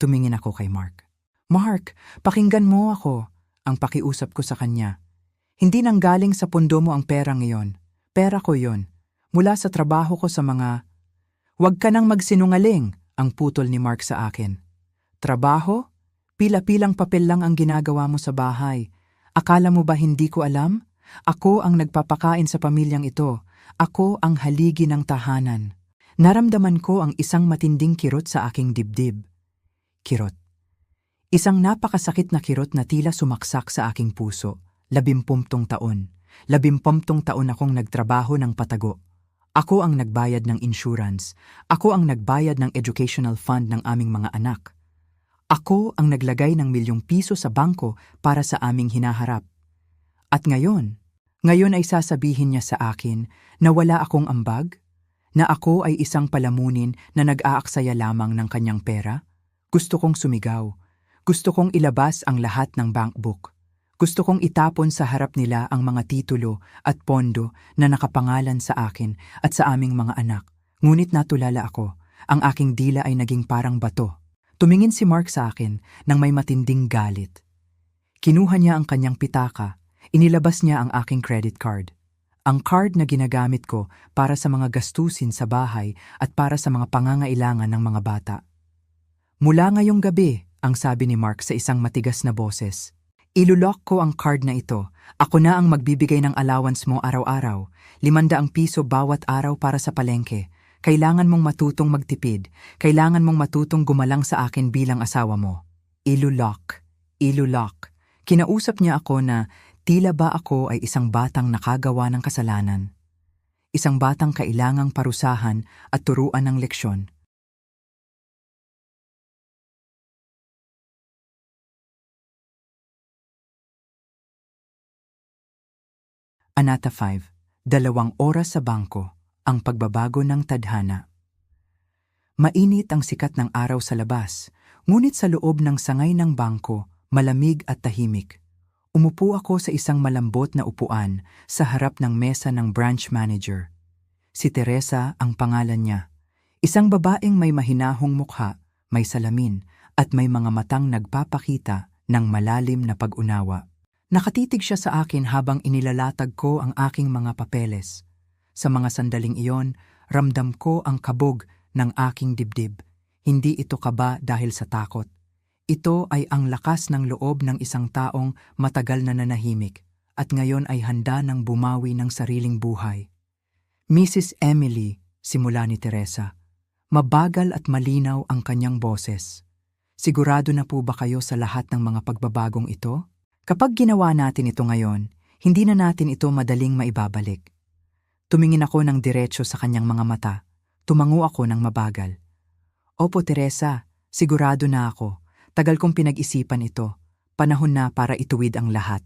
Tumingin ako kay Mark. "Mark, pakinggan mo ako," ang pakiusap ko sa kanya. "Hindi nanggaling sa pondo mo ang pera ngayon. Pera ko yon. Mula sa trabaho ko sa mga..." "Huwag ka nang magsinungaling," ang putol ni Mark sa akin. "Trabaho? Pila-pilang papel lang ang ginagawa mo sa bahay. Akala mo ba hindi ko alam? Ako ang nagpapakain sa pamilyang ito. Ako ang haligi ng tahanan." Naramdaman ko ang isang matinding kirot sa aking dibdib. Kirot. Isang napakasakit na kirot na tila sumaksak sa aking puso. 20 taon. 20 taon akong nagtrabaho ng patago. Ako ang nagbayad ng insurance. Ako ang nagbayad ng educational fund ng aming mga anak. Ako ang naglagay ng ₱1,000,000 sa bangko para sa aming hinaharap. At ngayon ay sasabihin niya sa akin na wala akong ambag, Na ako ay isang palamunin na nag-aaksaya lamang ng kanyang pera? Gusto kong sumigaw. Gusto kong ilabas ang lahat ng bankbook. Gusto kong itapon sa harap nila ang mga titulo at pondo na nakapangalan sa akin at sa aming mga anak. Ngunit natulala ako, ang aking dila ay naging parang bato. Tumingin si Mark sa akin nang may matinding galit. Kinuha niya ang kanyang pitaka, inilabas niya ang aking credit card. Ang card na ginagamit ko para sa mga gastusin sa bahay at para sa mga pangangailangan ng mga bata. Mula ngayong gabi, ang sabi ni Mark sa isang matigas na boses, ilulok ko ang card na ito. Ako na ang magbibigay ng allowance mo araw-araw. 500 piso bawat araw para sa palengke. Kailangan mong matutong magtipid. Kailangan mong matutong gumalang sa akin bilang asawa mo. Ilulok. Ilulok. Kinausap niya ako na tila ba ako ay isang batang nakagawa ng kasalanan. Isang batang kailangang parusahan at turuan ng leksyon. Anata 5. 2 oras sa bangko, ang pagbabago ng tadhana. Mainit ang sikat ng araw sa labas, ngunit sa loob ng sangay ng bangko, malamig at tahimik. Umupo ako sa isang malambot na upuan sa harap ng mesa ng branch manager. Si Teresa ang pangalan niya. Isang babaeng may mahinahong mukha, may salamin, at may mga matang nagpapakita ng malalim na pag-unawa. Nakatitig siya sa akin habang inilalatag ko ang aking mga papeles. Sa mga sandaling iyon, ramdam ko ang kabog ng aking dibdib. Hindi ito kaba dahil sa takot. Ito ay ang lakas ng loob ng isang taong matagal na nanahimik at ngayon ay handa ng bumawi ng sariling buhay. Mrs. Emily, simula ni Teresa. Mabagal at malinaw ang kanyang boses. Sigurado na po ba kayo sa lahat ng mga pagbabagong ito? Kapag ginawa natin ito ngayon, hindi na natin ito madaling maibabalik. Tumingin ako ng diretso sa kanyang mga mata. Tumango ako ng mabagal. Opo, Teresa, sigurado na ako. Tagal kong pinag-isipan ito. Panahon na para ituwid ang lahat.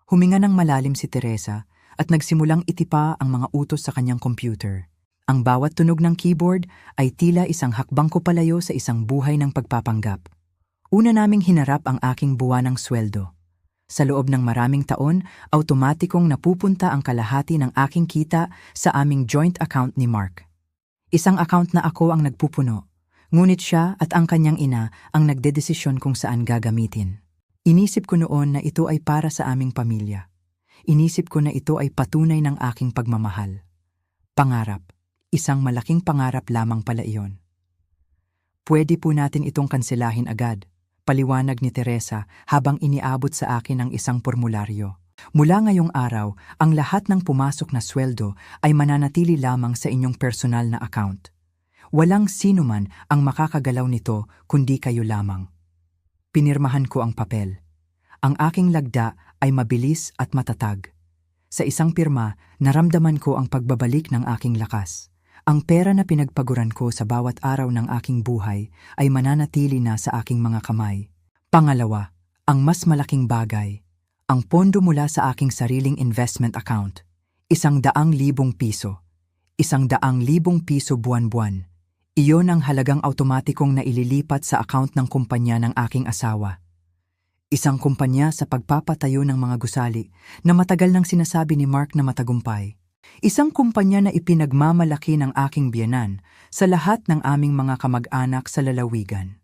Huminga ng malalim si Teresa at nagsimulang itipa ang mga utos sa kanyang computer. Ang bawat tunog ng keyboard ay tila isang hakbang ko palayo sa isang buhay ng pagpapanggap. Una naming hinarap ang aking buwanang sweldo. Sa loob ng maraming taon, automatikong napupunta ang kalahati ng aking kita sa aming joint account ni Mark. Isang account na ako ang nagpupuno, ngunit siya at ang kanyang ina ang nagdedesisyon kung saan gagamitin. Inisip ko noon na ito ay para sa aming pamilya. Inisip ko na ito ay patunay ng aking pagmamahal. Pangarap. Isang malaking pangarap lamang pala iyon. Pwede po natin itong kanselahin agad. Paliwanag ni Teresa habang iniabot sa akin ang isang formularyo. Mula ngayong araw, ang lahat ng pumasok na sweldo ay mananatili lamang sa inyong personal na account. Walang sino man ang makakagalaw nito kundi kayo lamang. Pinirmahan ko ang papel. Ang aking lagda ay mabilis at matatag. Sa isang pirma, naramdaman ko ang pagbabalik ng aking lakas. Ang pera na pinagpaguran ko sa bawat araw ng aking buhay ay mananatili na sa aking mga kamay. Pangalawa, ang mas malaking bagay, ang pondo mula sa aking sariling investment account. 100,000 piso. 100,000 piso buwan-buwan. Iyon ang halagang automatikong naililipat sa account ng kumpanya ng aking asawa. Isang kumpanya sa pagpapatayo ng mga gusali na matagal nang sinasabi ni Mark na matagumpay. Isang kumpanya na ipinagmamalaki ng aking biyenan sa lahat ng aming mga kamag-anak sa lalawigan.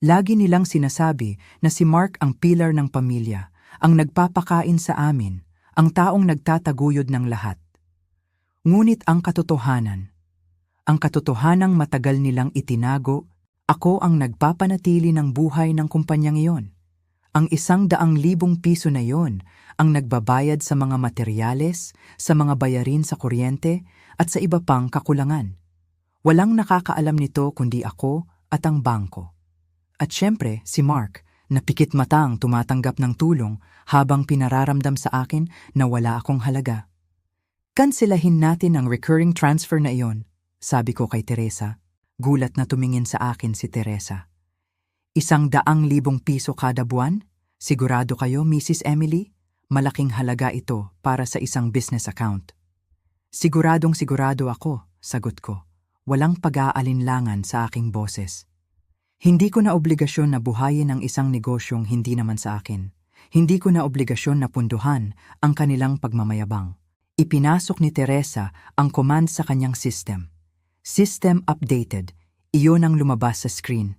Lagi nilang sinasabi na si Mark ang pilar ng pamilya, ang nagpapakain sa amin, ang taong nagtataguyod ng lahat. Ngunit ang katotohanang matagal nilang itinago, ako ang nagpapanatili ng buhay ng kumpanyang iyon. Ang 100,000 piso na yon ang nagbabayad sa mga materyales, sa mga bayarin sa kuryente at sa iba pang kakulangan. Walang nakakaalam nito kundi ako at ang bangko. At syempre si Mark na pikit matang tumatanggap ng tulong habang pinararamdam sa akin na wala akong halaga. Kanselahin natin ang recurring transfer na iyon, sabi ko kay Teresa. Gulat na tumingin sa akin si Teresa. 100,000 piso kada buwan? Sigurado kayo, Mrs. Emily? Malaking halaga ito para sa isang business account. Siguradong sigurado ako, sagot ko. Walang pag-aalinlangan sa aking boses. Hindi ko na obligasyon na buhayin ang isang negosyong hindi naman sa akin. Hindi ko na obligasyon na punduhan ang kanilang pagmamayabang. Ipinasok ni Teresa ang command sa kanyang system. System updated. Iyon ang lumabas sa screen.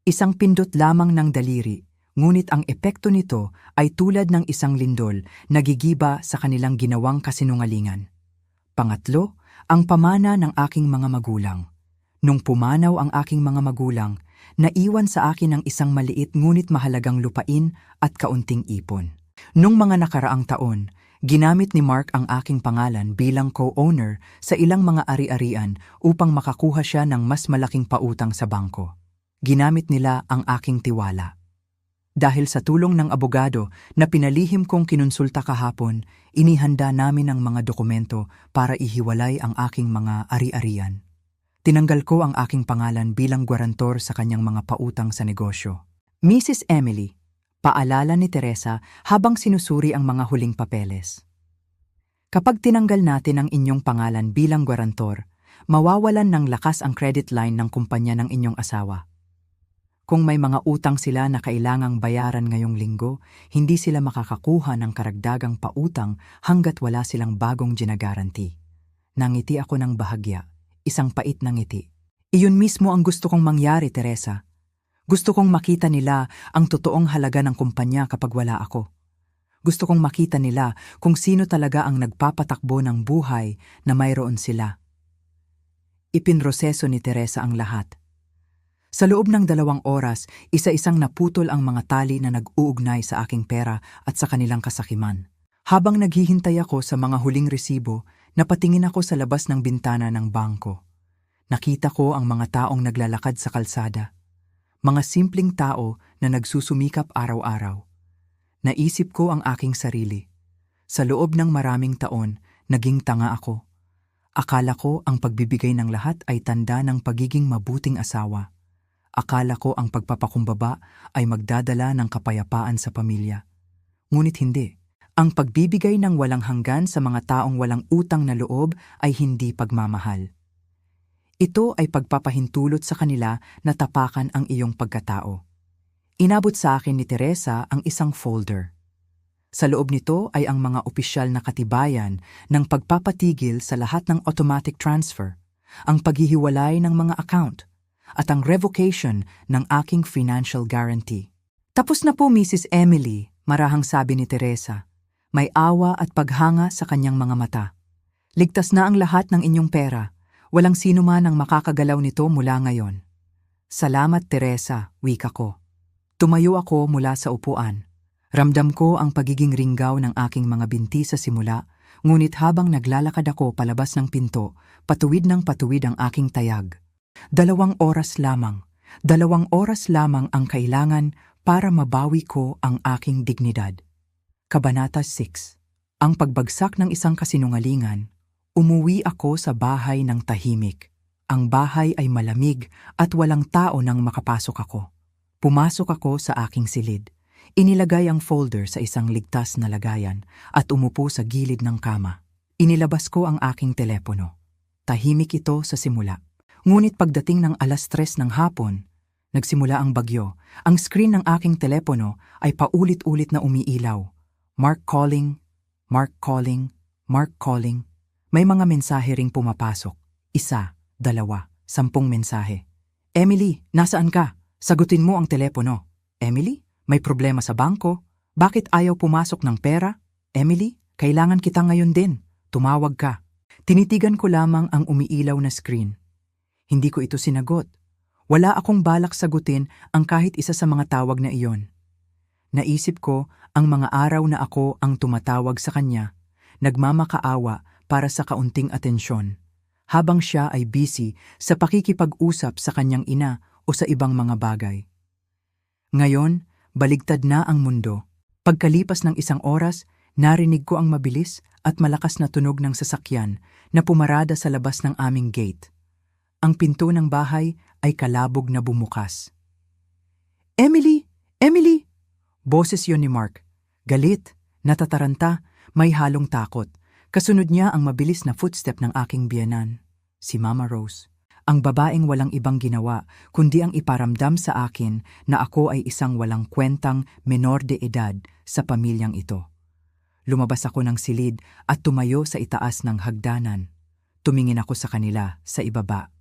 Isang pindot lamang ng daliri, ngunit ang epekto nito ay tulad ng isang lindol na gigiba sa kanilang ginawang kasinungalingan. Pangatlo, ang pamana ng aking mga magulang. Nung pumanaw ang aking mga magulang, naiwan sa akin ang isang maliit ngunit mahalagang lupain at kaunting ipon. Nung mga nakaraang taon, ginamit ni Mark ang aking pangalan bilang co-owner sa ilang mga ari-arian upang makakuha siya ng mas malaking pautang sa bangko. Ginamit nila ang aking tiwala. Dahil sa tulong ng abogado na pinalihim kong kinonsulta kahapon, inihanda namin ang mga dokumento para ihiwalay ang aking mga ari-arian. Tinanggal ko ang aking pangalan bilang gwarantor sa kanyang mga pautang sa negosyo. Mrs. Emily, paalala ni Teresa habang sinusuri ang mga huling papeles. Kapag tinanggal natin ang inyong pangalan bilang gwarantor, mawawalan ng lakas ang credit line ng kumpanya ng inyong asawa. Kung may mga utang sila na kailangang bayaran ngayong linggo, hindi sila makakakuha ng karagdagang pautang hanggat wala silang bagong ginagaranti. Nangiti ako ng bahagya, isang pait na ngiti. Iyon mismo ang gusto kong mangyari, Teresa. Gusto kong makita nila ang totoong halaga ng kumpanya kapag wala ako. Gusto kong makita nila kung sino talaga ang nagpapatakbo ng buhay na mayroon sila. Ipinroseso ni Teresa ang lahat. Sa loob ng 2 oras, isa-isang naputol ang mga tali na nag-uugnay sa aking pera at sa kanilang kasakiman. Habang naghihintay ako sa mga huling resibo, napatingin ako sa labas ng bintana ng bangko. Nakita ko ang mga taong naglalakad sa kalsada. Mga simpleng tao na nagsusumikap araw-araw. Naisip ko ang aking sarili. Sa loob ng maraming taon, naging tanga ako. Akala ko ang pagbibigay ng lahat ay tanda ng pagiging mabuting asawa. Akala ko ang pagpapakumbaba ay magdadala ng kapayapaan sa pamilya. Ngunit hindi. Ang pagbibigay ng walang hanggan sa mga taong walang utang na loob ay hindi pagmamahal. Ito ay pagpapahintulot sa kanila na tapakan ang iyong pagkatao. Inabot sa akin ni Teresa ang isang folder. Sa loob nito ay ang mga opisyal na katibayan ng pagpapatigil sa lahat ng automatic transfer, ang paghihiwalay ng mga account, at ang revocation ng aking financial guarantee. Tapos na po, Mrs. Emily, marahang sabi ni Teresa. May awa at paghanga sa kanyang mga mata. Ligtas na ang lahat ng inyong pera. Walang sino man ang makakagalaw nito mula ngayon. Salamat, Teresa, wika ko. Tumayo ako mula sa upuan. Ramdam ko ang pagiging ringgaw ng aking mga binti sa simula, ngunit habang naglalakad ako palabas ng pinto, patuwid ng patuwid ang aking tayag. 2 oras lamang. 2 oras lamang ang kailangan para mabawi ko ang aking dignidad. Kabanata 6. Ang pagbagsak ng isang kasinungalingan. Umuwi ako sa bahay ng tahimik. Ang bahay ay malamig at walang tao nang makapasok ako. Pumasok ako sa aking silid. Inilagay ang folder sa isang ligtas na lagayan at umupo sa gilid ng kama. Inilabas ko ang aking telepono. Tahimik ito sa simula. Ngunit pagdating ng 3:00 ng hapon, nagsimula ang bagyo. Ang screen ng aking telepono ay paulit-ulit na umiilaw. Mark calling, Mark calling, Mark calling. May mga mensahe ring pumapasok. 1, 2, 10 mensahe. Emily, nasaan ka? Sagutin mo ang telepono. Emily, may problema sa bangko? Bakit ayaw pumasok ng pera? Emily, kailangan kita ngayon din. Tumawag ka. Tinitigan ko lamang ang umiilaw na screen. Hindi ko ito sinagot. Wala akong balak sagutin ang kahit isa sa mga tawag na iyon. Naisip ko ang mga araw na ako ang tumatawag sa kanya, nagmamakaawa para sa kaunting atensyon, habang siya ay busy sa pakikipag-usap sa kanyang ina o sa ibang mga bagay. Ngayon, baligtad na ang mundo. Pagkalipas ng 1 oras, narinig ko ang mabilis at malakas na tunog ng sasakyan na pumarada sa labas ng aming gate. Ang pinto ng bahay ay kalabog na bumukas. Emily! Emily! Boses yon ni Mark. Galit, natataranta, may halong takot. Kasunod niya ang mabilis na footstep ng aking biyenan. Si Mama Rose. Ang babaeng walang ibang ginawa kundi ang iparamdam sa akin na ako ay isang walang kwentang menor de edad sa pamilyang ito. Lumabas ako ng silid at tumayo sa itaas ng hagdanan. Tumingin ako sa kanila sa ibaba.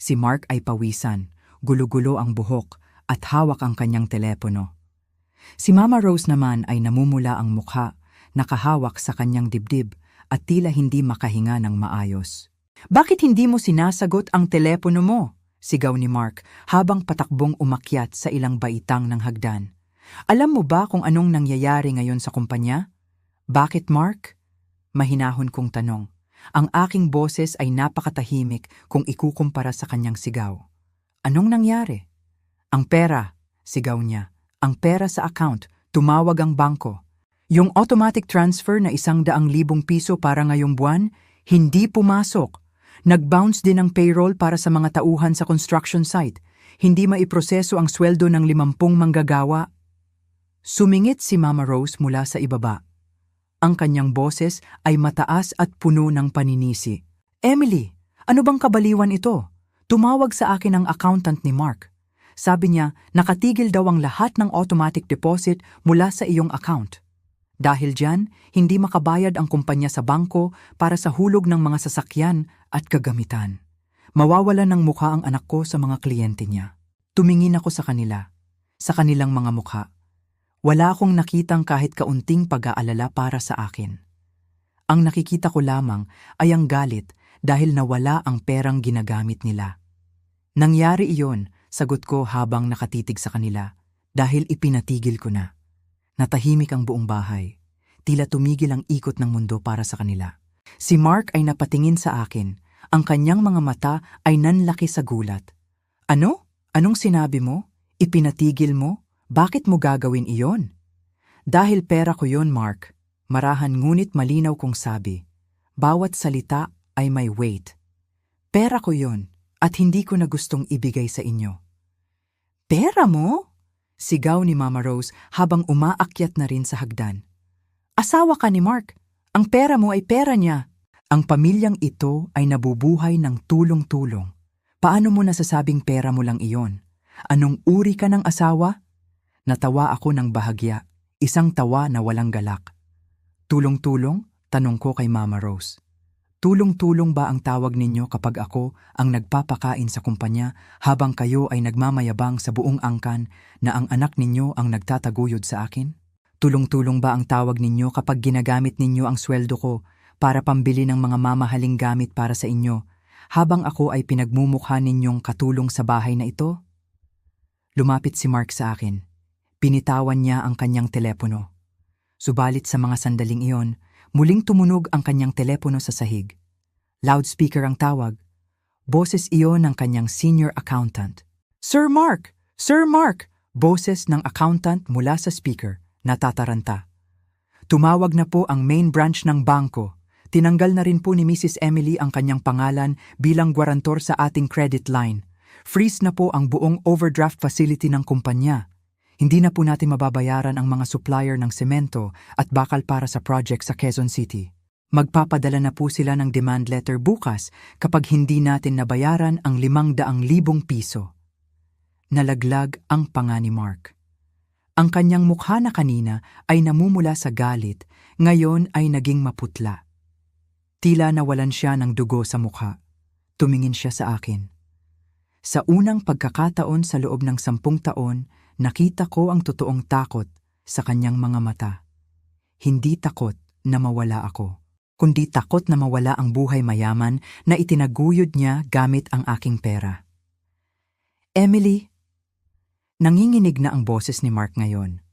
Si Mark ay pawisan, gulo-gulo ang buhok at hawak ang kanyang telepono. Si Mama Rose naman ay namumula ang mukha, nakahawak sa kanyang dibdib at tila hindi makahinga ng maayos. "Bakit hindi mo sinasagot ang telepono mo?" sigaw ni Mark habang patakbong umakyat sa ilang baitang ng hagdan. "Alam mo ba kung anong nangyayari ngayon sa kumpanya?" "Bakit, Mark?" Mahinahon kong tanong. Ang aking boses ay napakatahimik kung ikukumpara sa kanyang sigaw. "Anong nangyari?" "Ang pera," sigaw niya. "Ang pera sa account, tumawag ang bangko. Yung automatic transfer na 100,000 piso para ngayong buwan, hindi pumasok. Nag-bounce din ang payroll para sa mga tauhan sa construction site. Hindi maiproseso ang sweldo ng 50 manggagawa." Sumingit si Mama Rose mula sa ibaba. Ang kanyang boses ay mataas at puno ng paninisi. "Emily, ano bang kabaliwan ito? Tumawag sa akin ang accountant ni Mark. Sabi niya, nakatigil daw ang lahat ng automatic deposit mula sa iyong account. Dahil dyan, hindi makabayad ang kumpanya sa bangko para sa hulog ng mga sasakyan at kagamitan. Mawawala ng mukha ang anak ko sa mga kliyente niya." Tumingin ako sa kanila, sa kanilang mga mukha. Wala akong nakitang kahit kaunting pag-aalala para sa akin. Ang nakikita ko lamang ay ang galit dahil nawala ang perang ginagamit nila. "Nangyari iyon," sagot ko habang nakatitig sa kanila, "dahil ipinatigil ko na." Natahimik ang buong bahay. Tila tumigil ang ikot ng mundo para sa kanila. Si Mark ay napatingin sa akin. Ang kanyang mga mata ay nanlaki sa gulat. "Ano? Anong sinabi mo? Ipinatigil mo? Bakit mo gagawin iyon?" "Dahil pera ko yon, Mark." Marahan ngunit malinaw kong sabi. Bawat salita ay may weight. "Pera ko yon at hindi ko na gustong ibigay sa inyo." "Pera mo?" sigaw ni Mama Rose habang umaakyat na rin sa hagdan. "Asawa ka ni Mark. Ang pera mo ay pera niya." "Ang pamilyang ito ay nabubuhay ng tulong-tulong. Paano mo nasasabing pera mo lang iyon? Anong uri ka ng asawa?" Natawa ako ng bahagya, isang tawa na walang galak. "Tulong-tulong?" tanong ko kay Mama Rose. "Tulong-tulong ba ang tawag ninyo kapag ako ang nagpapakain sa kumpanya habang kayo ay nagmamayabang sa buong angkan na ang anak ninyo ang nagtataguyod sa akin? Tulong-tulong ba ang tawag ninyo kapag ginagamit ninyo ang sweldo ko para pambili ng mga mamahaling gamit para sa inyo habang ako ay pinagmumukha ninyong katulong sa bahay na ito?" Lumapit si Mark sa akin. Pinitawan niya ang kanyang telepono. Subalit sa mga sandaling iyon, muling tumunog ang kanyang telepono sa sahig. Loudspeaker ang tawag. Boses iyon ng kanyang senior accountant. "Sir Mark! Sir Mark!" Boses ng accountant mula sa speaker, natataranta. "Tumawag na po ang main branch ng bangko. Tinanggal na rin po ni Mrs. Emily ang kanyang pangalan bilang guarantor sa ating credit line. Freeze na po ang buong overdraft facility ng kumpanya. Hindi na po natin mababayaran ang mga supplier ng semento at bakal para sa project sa Quezon City. Magpapadala na po sila ng demand letter bukas kapag hindi natin nabayaran ang 500,000 piso." Nalaglag ang panga ni Mark. Ang kanyang mukha na kanina ay namumula sa galit, ngayon ay naging maputla. Tila nawalan siya ng dugo sa mukha. Tumingin siya sa akin. Sa unang pagkakataon sa loob ng 10 taon, nakita ko ang totoong takot sa kanyang mga mata. Hindi takot na mawala ako, kundi takot na mawala ang buhay mayaman na itinaguyod niya gamit ang aking pera. "Emily," nanginginig na ang boses ni Mark ngayon.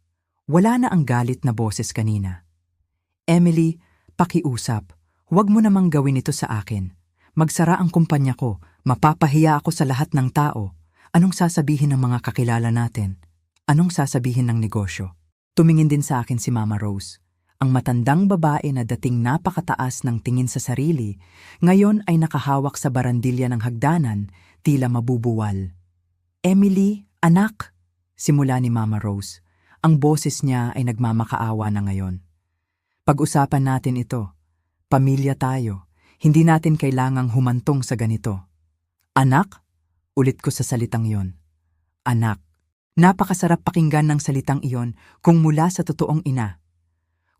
Wala na ang galit na boses kanina. "Emily, pakiusap. Huwag mo namang gawin ito sa akin. Magsara ang kumpanya ko, mapapahiya ako sa lahat ng tao. Anong sasabihin ng mga kakilala natin? Anong sasabihin ng negosyo?" Tumingin din sa akin si Mama Rose. Ang matandang babae na dating napakataas ng tingin sa sarili, ngayon ay nakahawak sa barandilya ng hagdanan, tila mabubuwal. "Emily, anak," simula ni Mama Rose. Ang boses niya ay nagmamakaawa na ngayon. "Pag-usapan natin ito. Pamilya tayo. Hindi natin kailangang humantong sa ganito. Anak? Ulit ko sa salitang iyon. Anak. Napakasarap pakinggan ng salitang iyon kung mula sa totoong ina.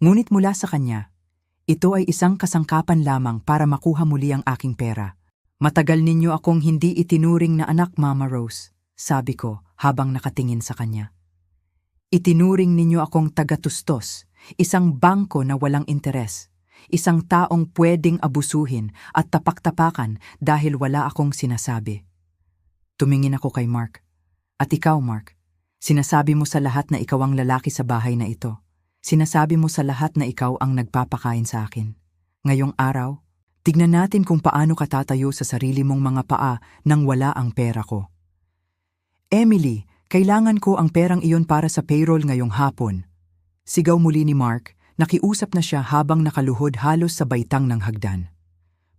Ngunit mula sa kanya, ito ay isang kasangkapan lamang para makuha muli ang aking pera. Matagal ninyo akong hindi itinuring na anak, Mama Rose, sabi ko habang nakatingin sa kanya. Itinuring ninyo akong tagatustos, isang bangko na walang interes, isang taong pwedeng abusuhin at tapak-tapakan dahil wala akong sinasabi. Tumingin ako kay Mark. At ikaw, Mark, sinasabi mo sa lahat na ikaw ang lalaki sa bahay na ito. Sinasabi mo sa lahat na ikaw ang nagpapakain sa akin. Ngayong araw, tignan natin kung paano ka tatayo sa sarili mong mga paa nang wala ang pera ko. Emily, kailangan ko ang perang iyon para sa payroll ngayong hapon. Sigaw muli ni Mark, nakiusap na siya habang nakaluhod halos sa baitang ng hagdan.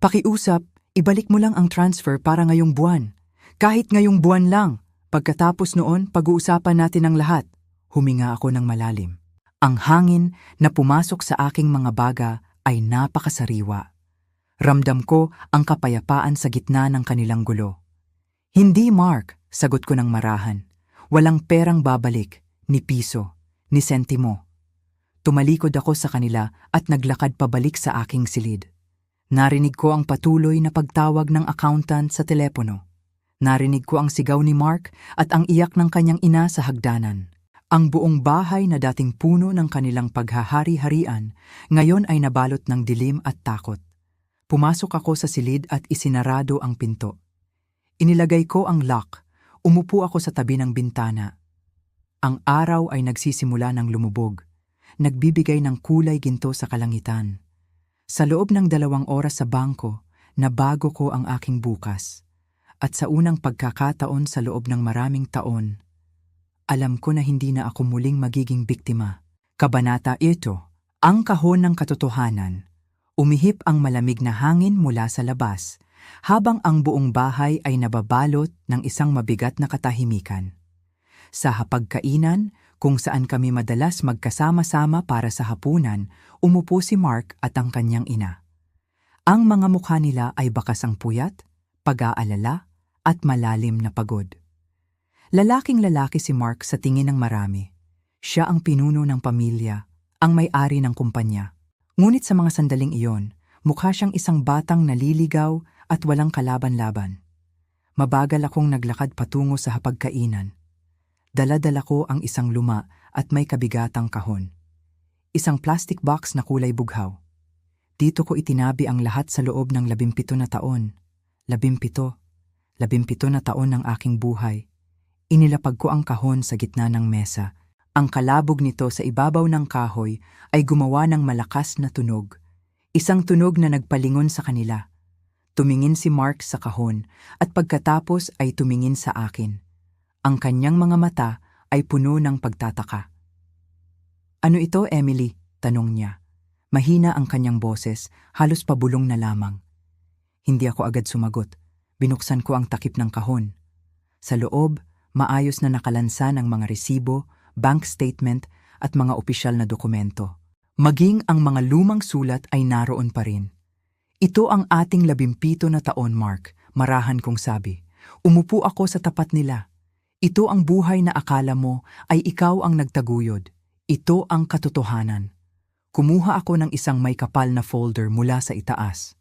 Pakiusap, ibalik mo lang ang transfer para ngayong buwan. Kahit ngayong buwan lang. Pagkatapos noon, pag-uusapan natin ang lahat. Huminga ako ng malalim. Ang hangin na pumasok sa aking mga baga ay napakasariwa. Ramdam ko ang kapayapaan sa gitna ng kanilang gulo. Hindi, Mark, sagot ko ng marahan. Walang perang babalik, ni piso, ni sentimo. Tumalikod ako sa kanila at naglakad pabalik sa aking silid. Narinig ko ang patuloy na pagtawag ng accountant sa telepono. Narinig ko ang sigaw ni Mark at ang iyak ng kanyang ina sa hagdanan. Ang buong bahay na dating puno ng kanilang paghahari-harian, ngayon ay nabalot ng dilim at takot. Pumasok ako sa silid at isinarado ang pinto. Inilagay ko ang lock. Umupo ako sa tabi ng bintana. Ang araw ay nagsisimula ng lumubog. Nagbibigay ng kulay ginto sa kalangitan. Sa loob ng 2 oras sa bangko, nabago ko ang aking bukas. At sa unang pagkakataon sa loob ng maraming taon, alam ko na hindi na ako muling magiging biktima. Kabanata ito, ang kahon ng katotohanan. Umihip ang malamig na hangin mula sa labas, habang ang buong bahay ay nababalot ng isang mabigat na katahimikan. Sa hapagkainan, kung saan kami madalas magkasama-sama para sa hapunan, umupo si Mark at ang kanyang ina. Ang mga mukha nila ay bakas ang puyat, pag-aalala, at malalim na pagod. Lalaking-lalaki si Mark sa tingin ng marami. Siya ang pinuno ng pamilya, ang may-ari ng kumpanya. Ngunit sa mga sandaling iyon, mukha siyang isang batang naliligaw at walang kalaban-laban. Mabagal akong naglakad patungo sa hapagkainan. Dala-dala ko ang isang luma at may kabigatang kahon. Isang plastic box na kulay bughaw. Dito ko itinabi ang lahat sa loob ng 17 na taon. 17 na taon ng aking buhay. Inilapag ko ang kahon sa gitna ng mesa. Ang kalabog nito sa ibabaw ng kahoy ay gumawa ng malakas na tunog. Isang tunog na nagpalingon sa kanila. Tumingin si Mark sa kahon at pagkatapos ay tumingin sa akin. Ang kanyang mga mata ay puno ng pagtataka. Ano ito, Emily? Tanong niya. Mahina ang kanyang boses, halos pabulong na lamang. Hindi ako agad sumagot. Binuksan ko ang takip ng kahon. Sa loob, maayos na nakalansa ng mga resibo, bank statement at mga opisyal na dokumento. Maging ang mga lumang sulat ay naroon pa rin. Ito ang ating 17 na taon, Mark, marahan kong sabi. Umupo ako sa tapat nila. Ito ang buhay na akala mo ay ikaw ang nagtaguyod. Ito ang katotohanan. Kumuha ako ng isang may kapal na folder mula sa itaas.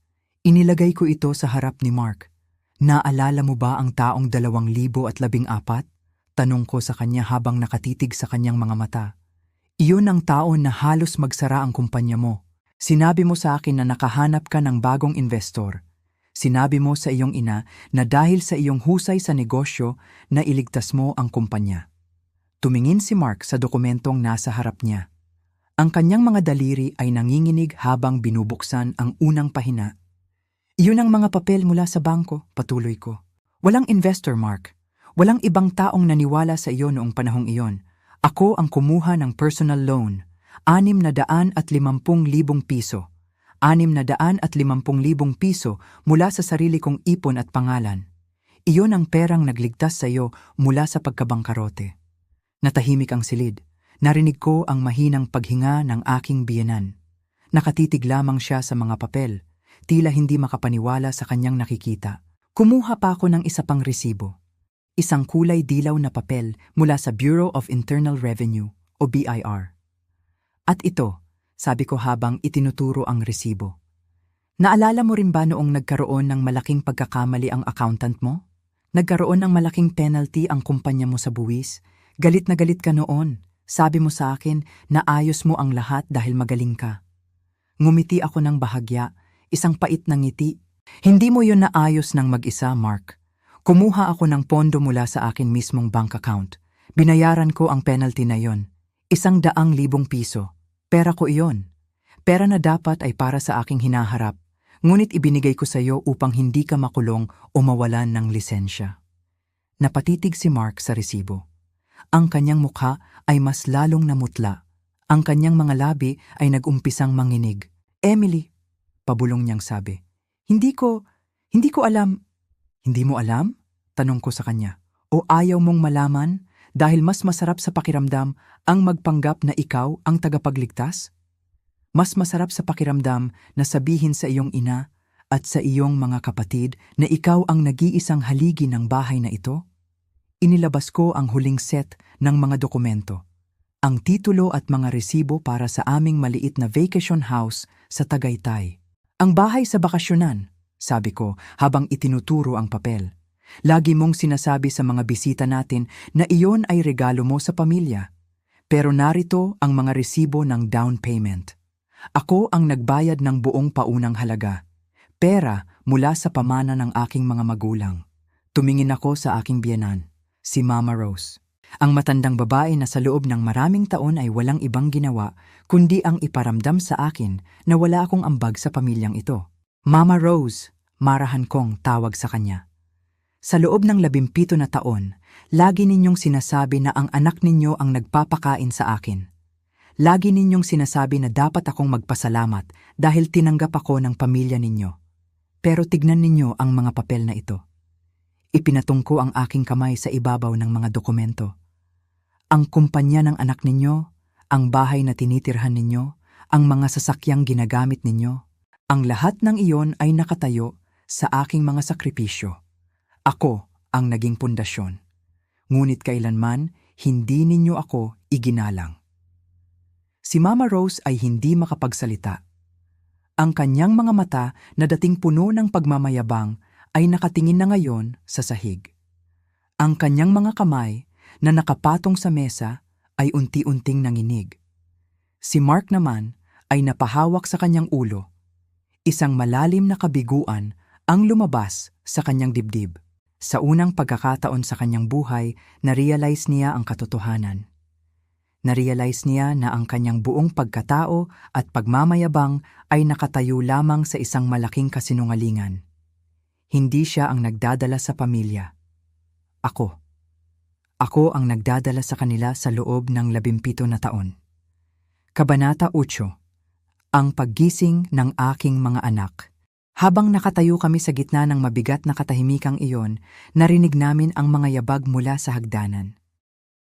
Inilagay ko ito sa harap ni Mark. Naalala mo ba ang taong 2014? Tanong ko sa kanya habang nakatitig sa kanyang mga mata. Iyon ang taon na halos magsara ang kumpanya mo. Sinabi mo sa akin na nakahanap ka ng bagong investor. Sinabi mo sa iyong ina na dahil sa iyong husay sa negosyo na iligtas mo ang kumpanya. Tumingin si Mark sa dokumentong nasa harap niya. Ang kanyang mga daliri ay nanginginig habang binubuksan ang unang pahina. Iyon ang mga papel mula sa bangko, patuloy ko. Walang investor, Mark. Walang ibang taong naniwala sa iyo noong panahong iyon. Ako ang kumuha ng personal loan, 650,000 piso. 650,000 piso mula sa sarili kong ipon at pangalan. Iyon ang perang nagligtas sa iyo mula sa pagkabangkarote. Natahimik ang silid. Narinig ko ang mahinang paghinga ng aking biyenan. Nakatitig lamang siya sa mga papel. tila hindi makapaniwala sa kanyang nakikita. Kumuha pa ako ng isa pang resibo. Isang kulay dilaw na papel mula sa Bureau of Internal Revenue o BIR. At ito, sabi ko habang itinuturo ang resibo. Naalala mo rin ba noong nagkaroon ng malaking pagkakamali ang accountant mo? Nagkaroon ng malaking penalty ang kumpanya mo sa buwis? Galit na galit ka noon. Sabi mo sa akin na ayos mo ang lahat dahil magaling ka. Ngumiti ako ng bahagya, isang pait na ngiti. Hindi mo yun naayos ng mag-isa, Mark. Kumuha ako ng pondo mula sa akin mismong bank account. Binayaran ko ang penalty na yon. 100,000 piso. Pera ko iyon. Pera na dapat ay para sa aking hinaharap. Ngunit ibinigay ko sa iyo upang hindi ka makulong o mawalan ng lisensya. Napatitig si Mark sa resibo. Ang kanyang mukha ay mas lalong namutla. Ang kanyang mga labi ay nag-umpisang manginig. Emily, pabulong niyang sabi. Hindi ko alam. Hindi mo alam? Tanong ko sa kanya. O ayaw mong malaman dahil mas masarap sa pakiramdam ang magpanggap na ikaw ang tagapagligtas? Mas masarap sa pakiramdam na sabihin sa iyong ina at sa iyong mga kapatid na ikaw ang nag-iisang haligi ng bahay na ito? Inilabas ko ang huling set ng mga dokumento. Ang titulo at mga resibo para sa aming maliit na vacation house sa Tagaytay. Ang bahay sa bakasyonan, sabi ko habang itinuturo ang papel. Lagi mong sinasabi sa mga bisita natin na iyon ay regalo mo sa pamilya. Pero narito ang mga resibo ng down payment. Ako ang nagbayad ng buong paunang halaga. Pera mula sa pamana ng aking mga magulang. Tumingin ako sa aking biyenan, si Mama Rose. Ang matandang babae na sa loob ng maraming taon ay walang ibang ginawa kundi ang iparamdam sa akin na wala akong ambag sa pamilyang ito. Mama Rose, marahan kong tawag sa kanya. Sa loob ng 17 na taon, lagi ninyong sinasabi na ang anak ninyo ang nagpapakain sa akin. Lagi ninyong sinasabi na dapat akong magpasalamat dahil tinanggap ako ng pamilya ninyo. Pero tignan ninyo ang mga papel na ito. Ipinatong ko ang aking kamay sa ibabaw ng mga dokumento. Ang kumpanya ng anak ninyo, ang bahay na tinitirhan ninyo, ang mga sasakyang ginagamit ninyo, ang lahat ng iyon ay nakatayo sa aking mga sakripisyo. Ako ang naging pundasyon. Ngunit kailanman, hindi ninyo ako iginalang. Si Mama Rose ay hindi makapagsalita. Ang kanyang mga mata na dating puno ng pagmamayabang ay nakatingin na ngayon sa sahig. Ang kanyang mga kamay na nakapatong sa mesa ay unti-unting nanginig. Si Mark naman ay napahawak sa kanyang ulo. Isang malalim na kabiguan ang lumabas sa kanyang dibdib. Sa unang pagkakataon sa kanyang buhay, na-realize niya ang katotohanan. Na-realize niya na ang kanyang buong pagkatao at pagmamayabang ay nakatayo lamang sa isang malaking kasinungalingan. Hindi siya ang nagdadala sa pamilya. Ako. Ako ang nagdadala sa kanila sa loob ng 17 na taon. Kabanata 8. Ang paggising ng aking mga anak. Habang nakatayo kami sa gitna ng mabigat na katahimikang iyon, narinig namin ang mga yabag mula sa hagdanan.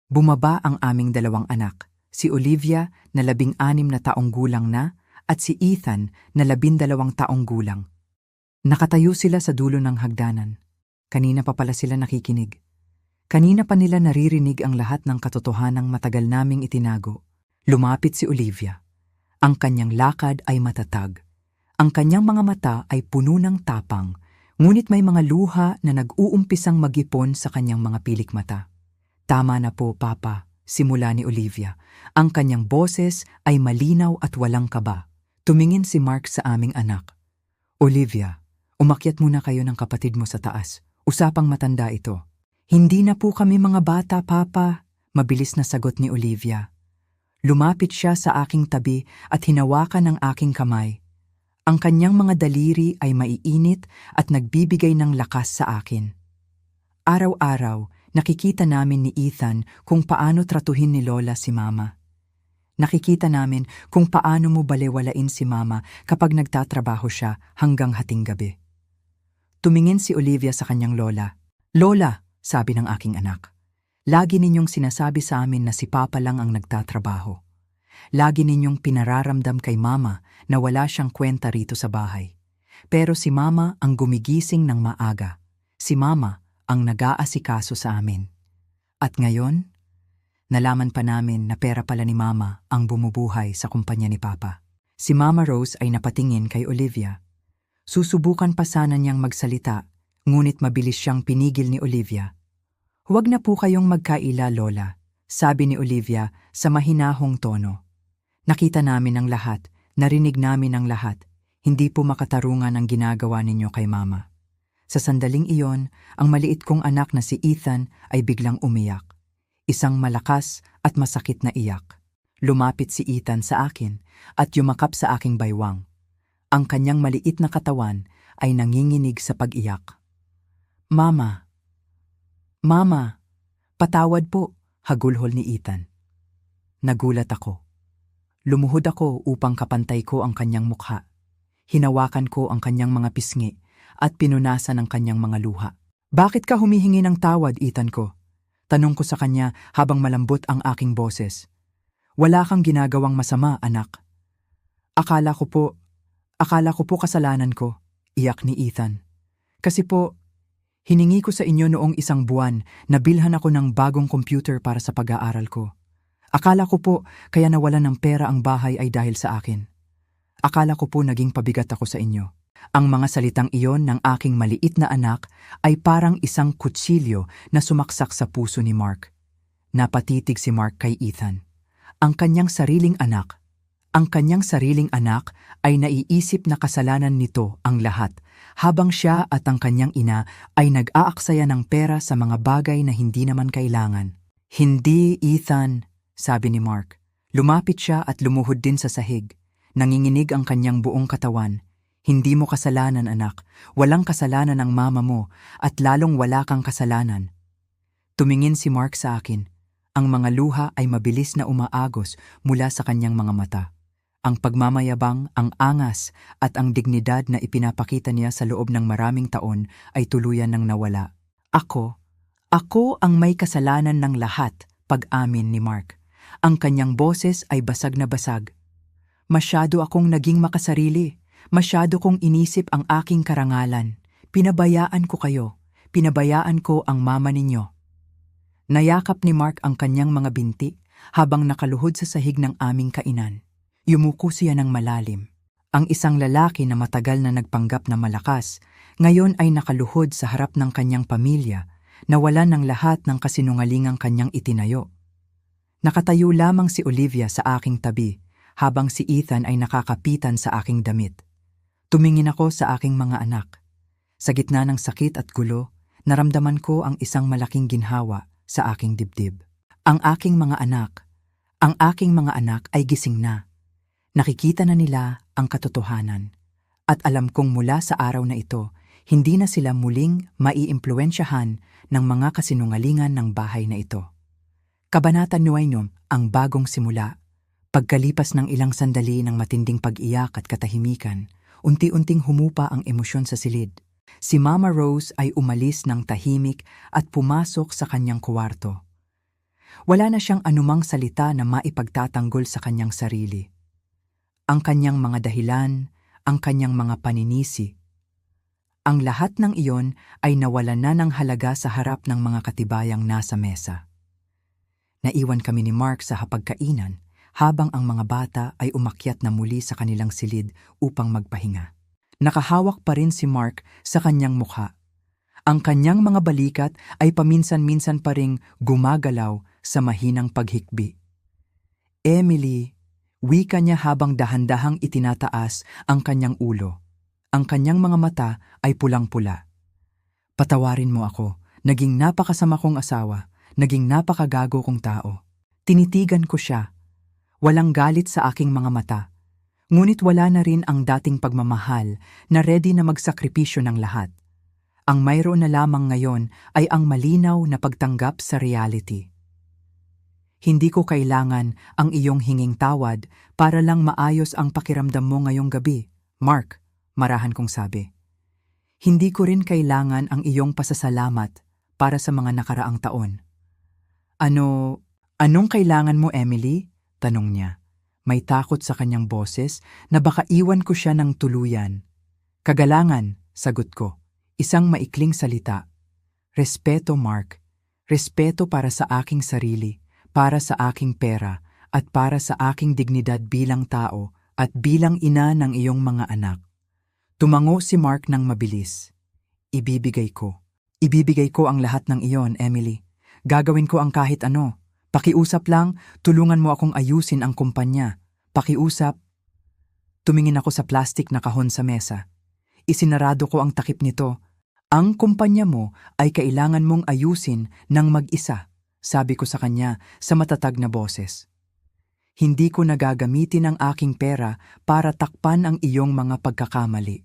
Bumaba ang aming 2 anak, si Olivia na 16 na taong gulang na at si Ethan na 12 taong gulang. Nakatayo sila sa dulo ng hagdanan. Kanina pa pala sila nakikinig. Kanina pa nila naririnig ang lahat ng katotohanang matagal naming itinago. Lumapit si Olivia. Ang kanyang lakad ay matatag. Ang kanyang mga mata ay puno ng tapang, ngunit may mga luha na nag-uumpisang mag-ipon sa kanyang mga pilik mata. Tama na po, Papa, simula ni Olivia. Ang kanyang boses ay malinaw at walang kaba. Tumingin si Mark sa aming anak. Olivia, umakyat muna kayo ng kapatid mo sa taas. Usapang matanda ito. Hindi na po kami mga bata, Papa, mabilis na sagot ni Olivia. Lumapit siya sa aking tabi at hinawakan ang aking kamay. Ang kanyang mga daliri ay maiinit at nagbibigay ng lakas sa akin. Araw-araw, nakikita namin ni Ethan kung paano tratuhin ni Lola si Mama. Nakikita namin kung paano mo balewalain si Mama kapag nagtatrabaho siya hanggang hating gabi. Tumingin si Olivia sa kanyang lola. Lola, sabi ng aking anak, lagi ninyong sinasabi sa amin na si Papa lang ang nagtatrabaho. Lagi ninyong pinararamdam kay Mama na wala siyang kwenta rito sa bahay. Pero si Mama ang gumigising ng maaga. Si Mama ang nag-aasikaso sa amin. At ngayon, nalaman pa namin na pera pala ni Mama ang bumubuhay sa kumpanya ni Papa. Si Mama Rose ay napatingin kay Olivia. Susubukan pa sana niyang magsalita, ngunit mabilis siyang pinigil ni Olivia. "Huwag na po kayong magkaila, Lola," sabi ni Olivia sa mahinahong tono. "Nakita namin ang lahat, narinig namin ang lahat. Hindi po makatarungan ang ginagawa ninyo kay Mama." Sa sandaling iyon, ang maliit kong anak na si Ethan ay biglang umiyak. Isang malakas at masakit na iyak. Lumapit si Ethan sa akin at yumakap sa aking baywang. Ang kanyang maliit na katawan ay nanginginig sa pag-iyak. "Mama! Mama! Patawad po!" hagulhol ni Ethan. Nagulat ako. Lumuhod ako upang kapantay ko ang kanyang mukha. Hinawakan ko ang kanyang mga pisngi at pinunasan ang kanyang mga luha. "Bakit ka humihingi ng tawad, Ethan ko?" Tanong ko sa kanya habang malambot ang aking boses. "Wala kang ginagawang masama, anak." Akala ko po kasalanan ko," iyak ni Ethan. "Kasi po, hiningi ko sa inyo noong isang buwan na bilhan ako ng bagong computer para sa pag-aaral ko. Akala ko po kaya nawalan ng pera ang bahay ay dahil sa akin. Akala ko po naging pabigat ako sa inyo." Ang mga salitang iyon ng aking maliit na anak ay parang isang kutsilyo na sumaksak sa puso ni Mark. Napatitig si Mark kay Ethan. Ang kanyang sariling anak ay naiisip na kasalanan nito ang lahat, habang siya at ang kanyang ina ay nag-aaksaya ng pera sa mga bagay na hindi naman kailangan. "Hindi, Ethan," sabi ni Mark. Lumapit siya at lumuhod din sa sahig. Nanginginig ang kanyang buong katawan. "Hindi mo kasalanan, anak. Walang kasalanan ang mama mo at lalong wala kang kasalanan." Tumingin si Mark sa akin. Ang mga luha ay mabilis na umaagos mula sa kanyang mga mata. Ang pagmamayabang, ang angas at ang dignidad na ipinapakita niya sa loob ng maraming taon ay tuluyan ng nawala. Ako ang may kasalanan ng lahat, pag-amin ni Mark. Ang kanyang boses ay basag na basag. "Masyado akong naging makasarili. Masyado kong inisip ang aking karangalan. Pinabayaan ko kayo. Pinabayaan ko ang mama ninyo." Nayakap ni Mark ang kanyang mga binti habang nakaluhod sa sahig ng aming kainan. Yumuko siya ng malalim. Ang isang lalaki na matagal na nagpanggap na malakas, ngayon ay nakaluhod sa harap ng kanyang pamilya, nawalan ng lahat ng kasinungalingang kanyang itinayo. Nakatayo lamang si Olivia sa aking tabi, habang si Ethan ay nakakapitan sa aking damit. Tumingin ako sa aking mga anak. Sa gitna ng sakit at gulo, naramdaman ko ang isang malaking ginhawa sa aking dibdib. Ang aking mga anak ay gising na. Nakikita na nila ang katotohanan. At alam kong mula sa araw na ito, hindi na sila muling maiimpluwensyahan ng mga kasinungalingan ng bahay na ito. Kabanata 9, ang bagong simula. Pagkalipas ng ilang sandali ng matinding pag-iyak at katahimikan, unti-unting humupa ang emosyon sa silid. Si Mama Rose ay umalis ng tahimik at pumasok sa kanyang kuwarto. Wala na siyang anumang salita na maipagtatanggol sa kanyang sarili. Ang kanyang mga dahilan, ang kanyang mga paninisi. Ang lahat ng iyon ay nawalan na ng halaga sa harap ng mga katibayang nasa mesa. Naiwan kami ni Mark sa hapagkainan habang ang mga bata ay umakyat na muli sa kanilang silid upang magpahinga. Nakahawak pa rin si Mark sa kanyang mukha. Ang kanyang mga balikat ay paminsan-minsan pa ring gumagalaw sa mahinang paghikbi. "Emily," wika niya habang dahan-dahang itinataas ang kanyang ulo. Ang kanyang mga mata ay pulang-pula. "Patawarin mo ako. Naging napakasama kong asawa. Naging napakagago kong tao." Tinitigan ko siya. Walang galit sa aking mga mata. Ngunit wala na rin ang dating pagmamahal na ready na magsakripisyo ng lahat. Ang mayroon na lamang ngayon ay ang malinaw na pagtanggap sa reality. "Hindi ko kailangan ang iyong hinging tawad para lang maayos ang pakiramdam mo ngayong gabi, Mark," marahan kong sabi. "Hindi ko rin kailangan ang iyong pasasalamat para sa mga nakaraang taon." Anong kailangan mo, Emily?" tanong niya. May takot sa kanyang boses na baka iwan ko siya ng tuluyan. Kagalangan, sagot ko. Isang maikling salita. Respeto, Mark. Respeto para sa aking sarili, para sa aking pera, at para sa aking dignidad bilang tao at bilang ina ng iyong mga anak. Tumango si Mark ng mabilis. Ibibigay ko. Ibibigay ko ang lahat ng iyon, Emily. Gagawin ko ang kahit ano. Pakiusap lang, tulungan mo akong ayusin ang kumpanya. Pakiusap. Tumingin ako sa plastik na kahon sa mesa. Isinarado ko ang takip nito. Ang kumpanya mo ay kailangan mong ayusin ng mag-isa, sabi ko sa kanya sa matatag na boses. Hindi ko nagagamitin ang aking pera para takpan ang iyong mga pagkakamali.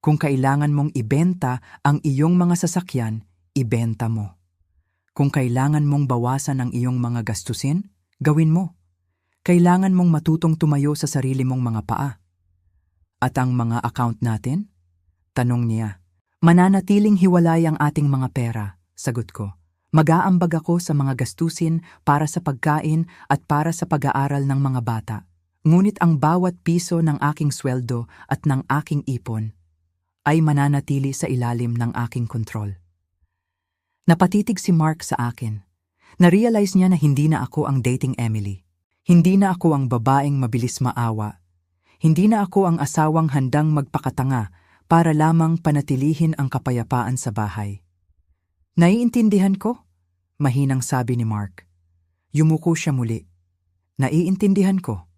Kung kailangan mong ibenta ang iyong mga sasakyan, ibenta mo. Kung kailangan mong bawasan ang iyong mga gastusin, gawin mo. Kailangan mong matutong tumayo sa sarili mong mga paa. At ang mga account natin? Tanong niya. Mananatiling hiwalay ang ating mga pera, sagot ko. Mag-aambag ako sa mga gastusin para sa pagkain at para sa pag-aaral ng mga bata. Ngunit ang bawat piso ng aking sweldo at ng aking ipon ay mananatili sa ilalim ng aking kontrol. Napatitig si Mark sa akin. Na-realize niya na hindi na ako ang dating Emily. Hindi na ako ang babaeng mabilis maawa. Hindi na ako ang asawang handang magpakatanga para lamang panatilihin ang kapayapaan sa bahay. Naiintindihan ko, mahinang sabi ni Mark. Yumuko siya muli. Naiintindihan ko.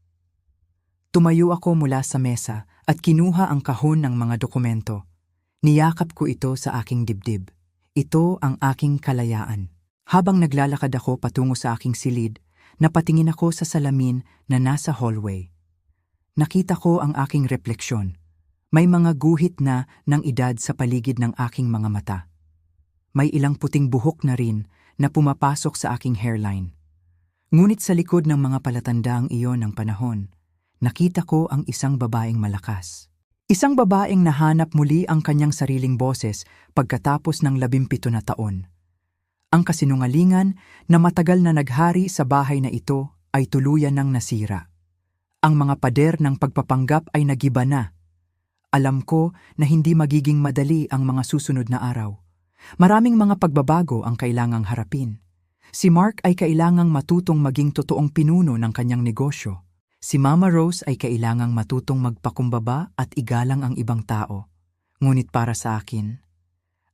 Tumayo ako mula sa mesa at kinuha ang kahon ng mga dokumento. Niyakap ko ito sa aking dibdib. Ito ang aking kalayaan. Habang naglalakad ako patungo sa aking silid, napatingin ako sa salamin na nasa hallway. Nakita ko ang aking refleksyon. May mga guhit na ng edad sa paligid ng aking mga mata. May ilang puting buhok na rin na pumapasok sa aking hairline. Ngunit sa likod ng mga palatandaang iyon ng panahon, nakita ko ang isang babaeng malakas. Isang babaeng nahanap muli ang kanyang sariling boses pagkatapos ng 17 na taon. Ang kasinungalingan na matagal na naghari sa bahay na ito ay tuluyan ng nasira. Ang mga pader ng pagpapanggap ay nagiba na. Alam ko na hindi magiging madali ang mga susunod na araw. Maraming mga pagbabago ang kailangang harapin. Si Mark ay kailangang matutong maging totoong pinuno ng kanyang negosyo. Si Mama Rose ay kailangang matutong magpakumbaba at igalang ang ibang tao. Ngunit para sa akin,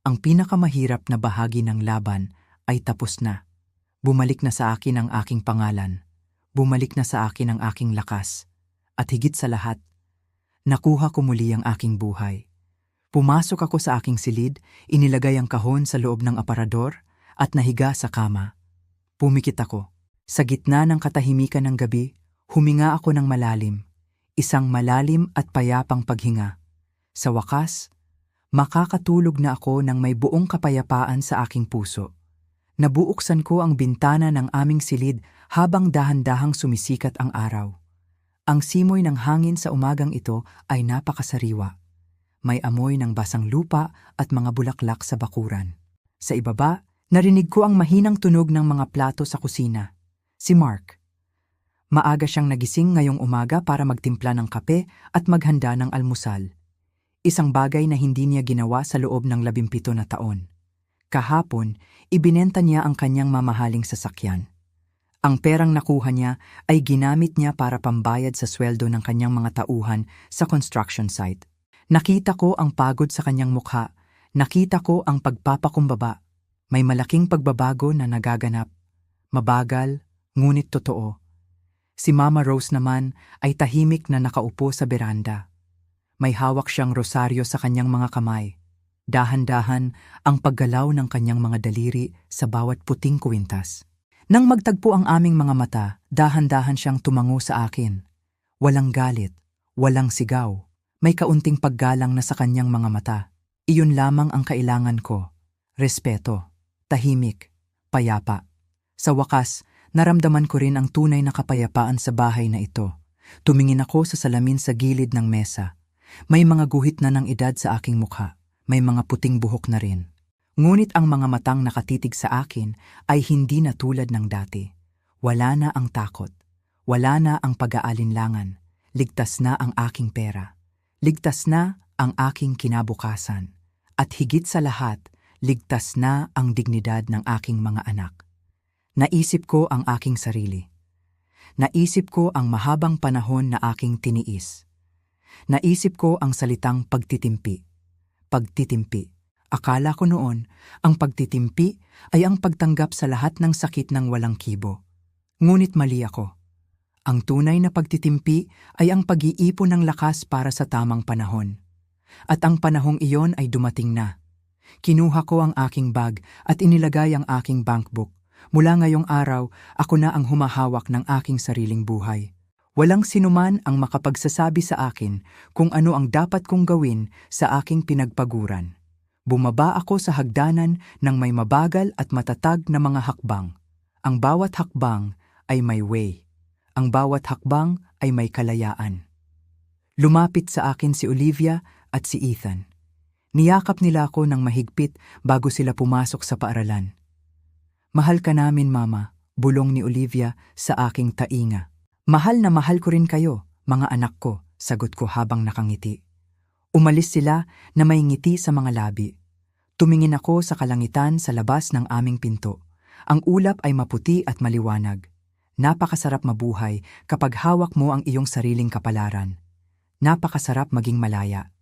ang pinakamahirap na bahagi ng laban ay tapos na. Bumalik na sa akin ang aking pangalan. Bumalik na sa akin ang aking lakas. At higit sa lahat, nakuha ko muli ang aking buhay. Pumasok ako sa aking silid, inilagay ang kahon sa loob ng aparador at nahiga sa kama. Pumikit ako. Sa gitna ng katahimikan ng gabi, huminga ako ng malalim. Isang malalim at payapang paghinga. Sa wakas, makakatulog na ako ng may buong kapayapaan sa aking puso. Nabuuksan ko ang bintana ng aming silid habang dahan-dahang sumisikat ang araw. Ang simoy ng hangin sa umagang ito ay napakasariwa. May amoy ng basang lupa at mga bulaklak sa bakuran. Sa ibaba, narinig ko ang mahinang tunog ng mga plato sa kusina. Si Mark. Maaga siyang nagising ngayong umaga para magtimpla ng kape at maghanda ng almusal. Isang bagay na hindi niya ginawa sa loob ng 17 na taon. Kahapon, ibinenta niya ang kanyang mamahaling sasakyan. Ang perang nakuha niya ay ginamit niya para pambayad sa sweldo ng kanyang mga tauhan sa construction site. Nakita ko ang pagod sa kanyang mukha. Nakita ko ang pagpapakumbaba. May malaking pagbabago na nagaganap. Mabagal, ngunit totoo. Si Mama Rose naman ay tahimik na nakaupo sa beranda. May hawak siyang rosaryo sa kanyang mga kamay. Dahan-dahan ang paggalaw ng kanyang mga daliri sa bawat puting kwintas. Nang magtagpo ang aming mga mata, dahan-dahan siyang tumango sa akin. Walang galit, walang sigaw. May kaunting paggalang na sa kanyang mga mata. Iyon lamang ang kailangan ko. Respeto, tahimik, payapa. Sa wakas, naramdaman ko rin ang tunay na kapayapaan sa bahay na ito. Tumingin ako sa salamin sa gilid ng mesa. May mga guhit na ng edad sa aking mukha. May mga puting buhok na rin. Ngunit ang mga matang nakatitig sa akin ay hindi na tulad ng dati. Wala na ang takot. Wala na ang pag-aalinlangan. Ligtas na ang aking pera. Ligtas na ang aking kinabukasan. At higit sa lahat, ligtas na ang dignidad ng aking mga anak. Naisip ko ang aking sarili. Naisip ko ang mahabang panahon na aking tiniis. Naisip ko ang salitang pagtitimpi. Pagtitimpi. Akala ko noon, ang pagtitimpi ay ang pagtanggap sa lahat ng sakit ng walang kibo. Ngunit mali ako. Ang tunay na pagtitimpi ay ang pag-iipon ng lakas para sa tamang panahon. At ang panahong iyon ay dumating na. Kinuha ko ang aking bag at inilagay ang aking bankbook. Mula ngayong araw, ako na ang humahawak ng aking sariling buhay. Walang sinuman ang makapagsasabi sa akin kung ano ang dapat kong gawin sa aking pinagpaguran. Bumaba ako sa hagdanan ng may mabagal at matatag na mga hakbang. Ang bawat hakbang ay may way. Ang bawat hakbang ay may kalayaan. Lumapit sa akin si Olivia at si Ethan. Niyakap nila ako ng mahigpit bago sila pumasok sa paaralan. Mahal ka namin, Mama, bulong ni Olivia sa aking tainga. Mahal na mahal ko rin kayo, mga anak ko, sagot ko habang nakangiti. Umalis sila na may ngiti sa mga labi. Tumingin ako sa kalangitan sa labas ng aming pinto. Ang ulap ay maputi at maliwanag. Napakasarap mabuhay kapag hawak mo ang iyong sariling kapalaran. Napakasarap maging malaya.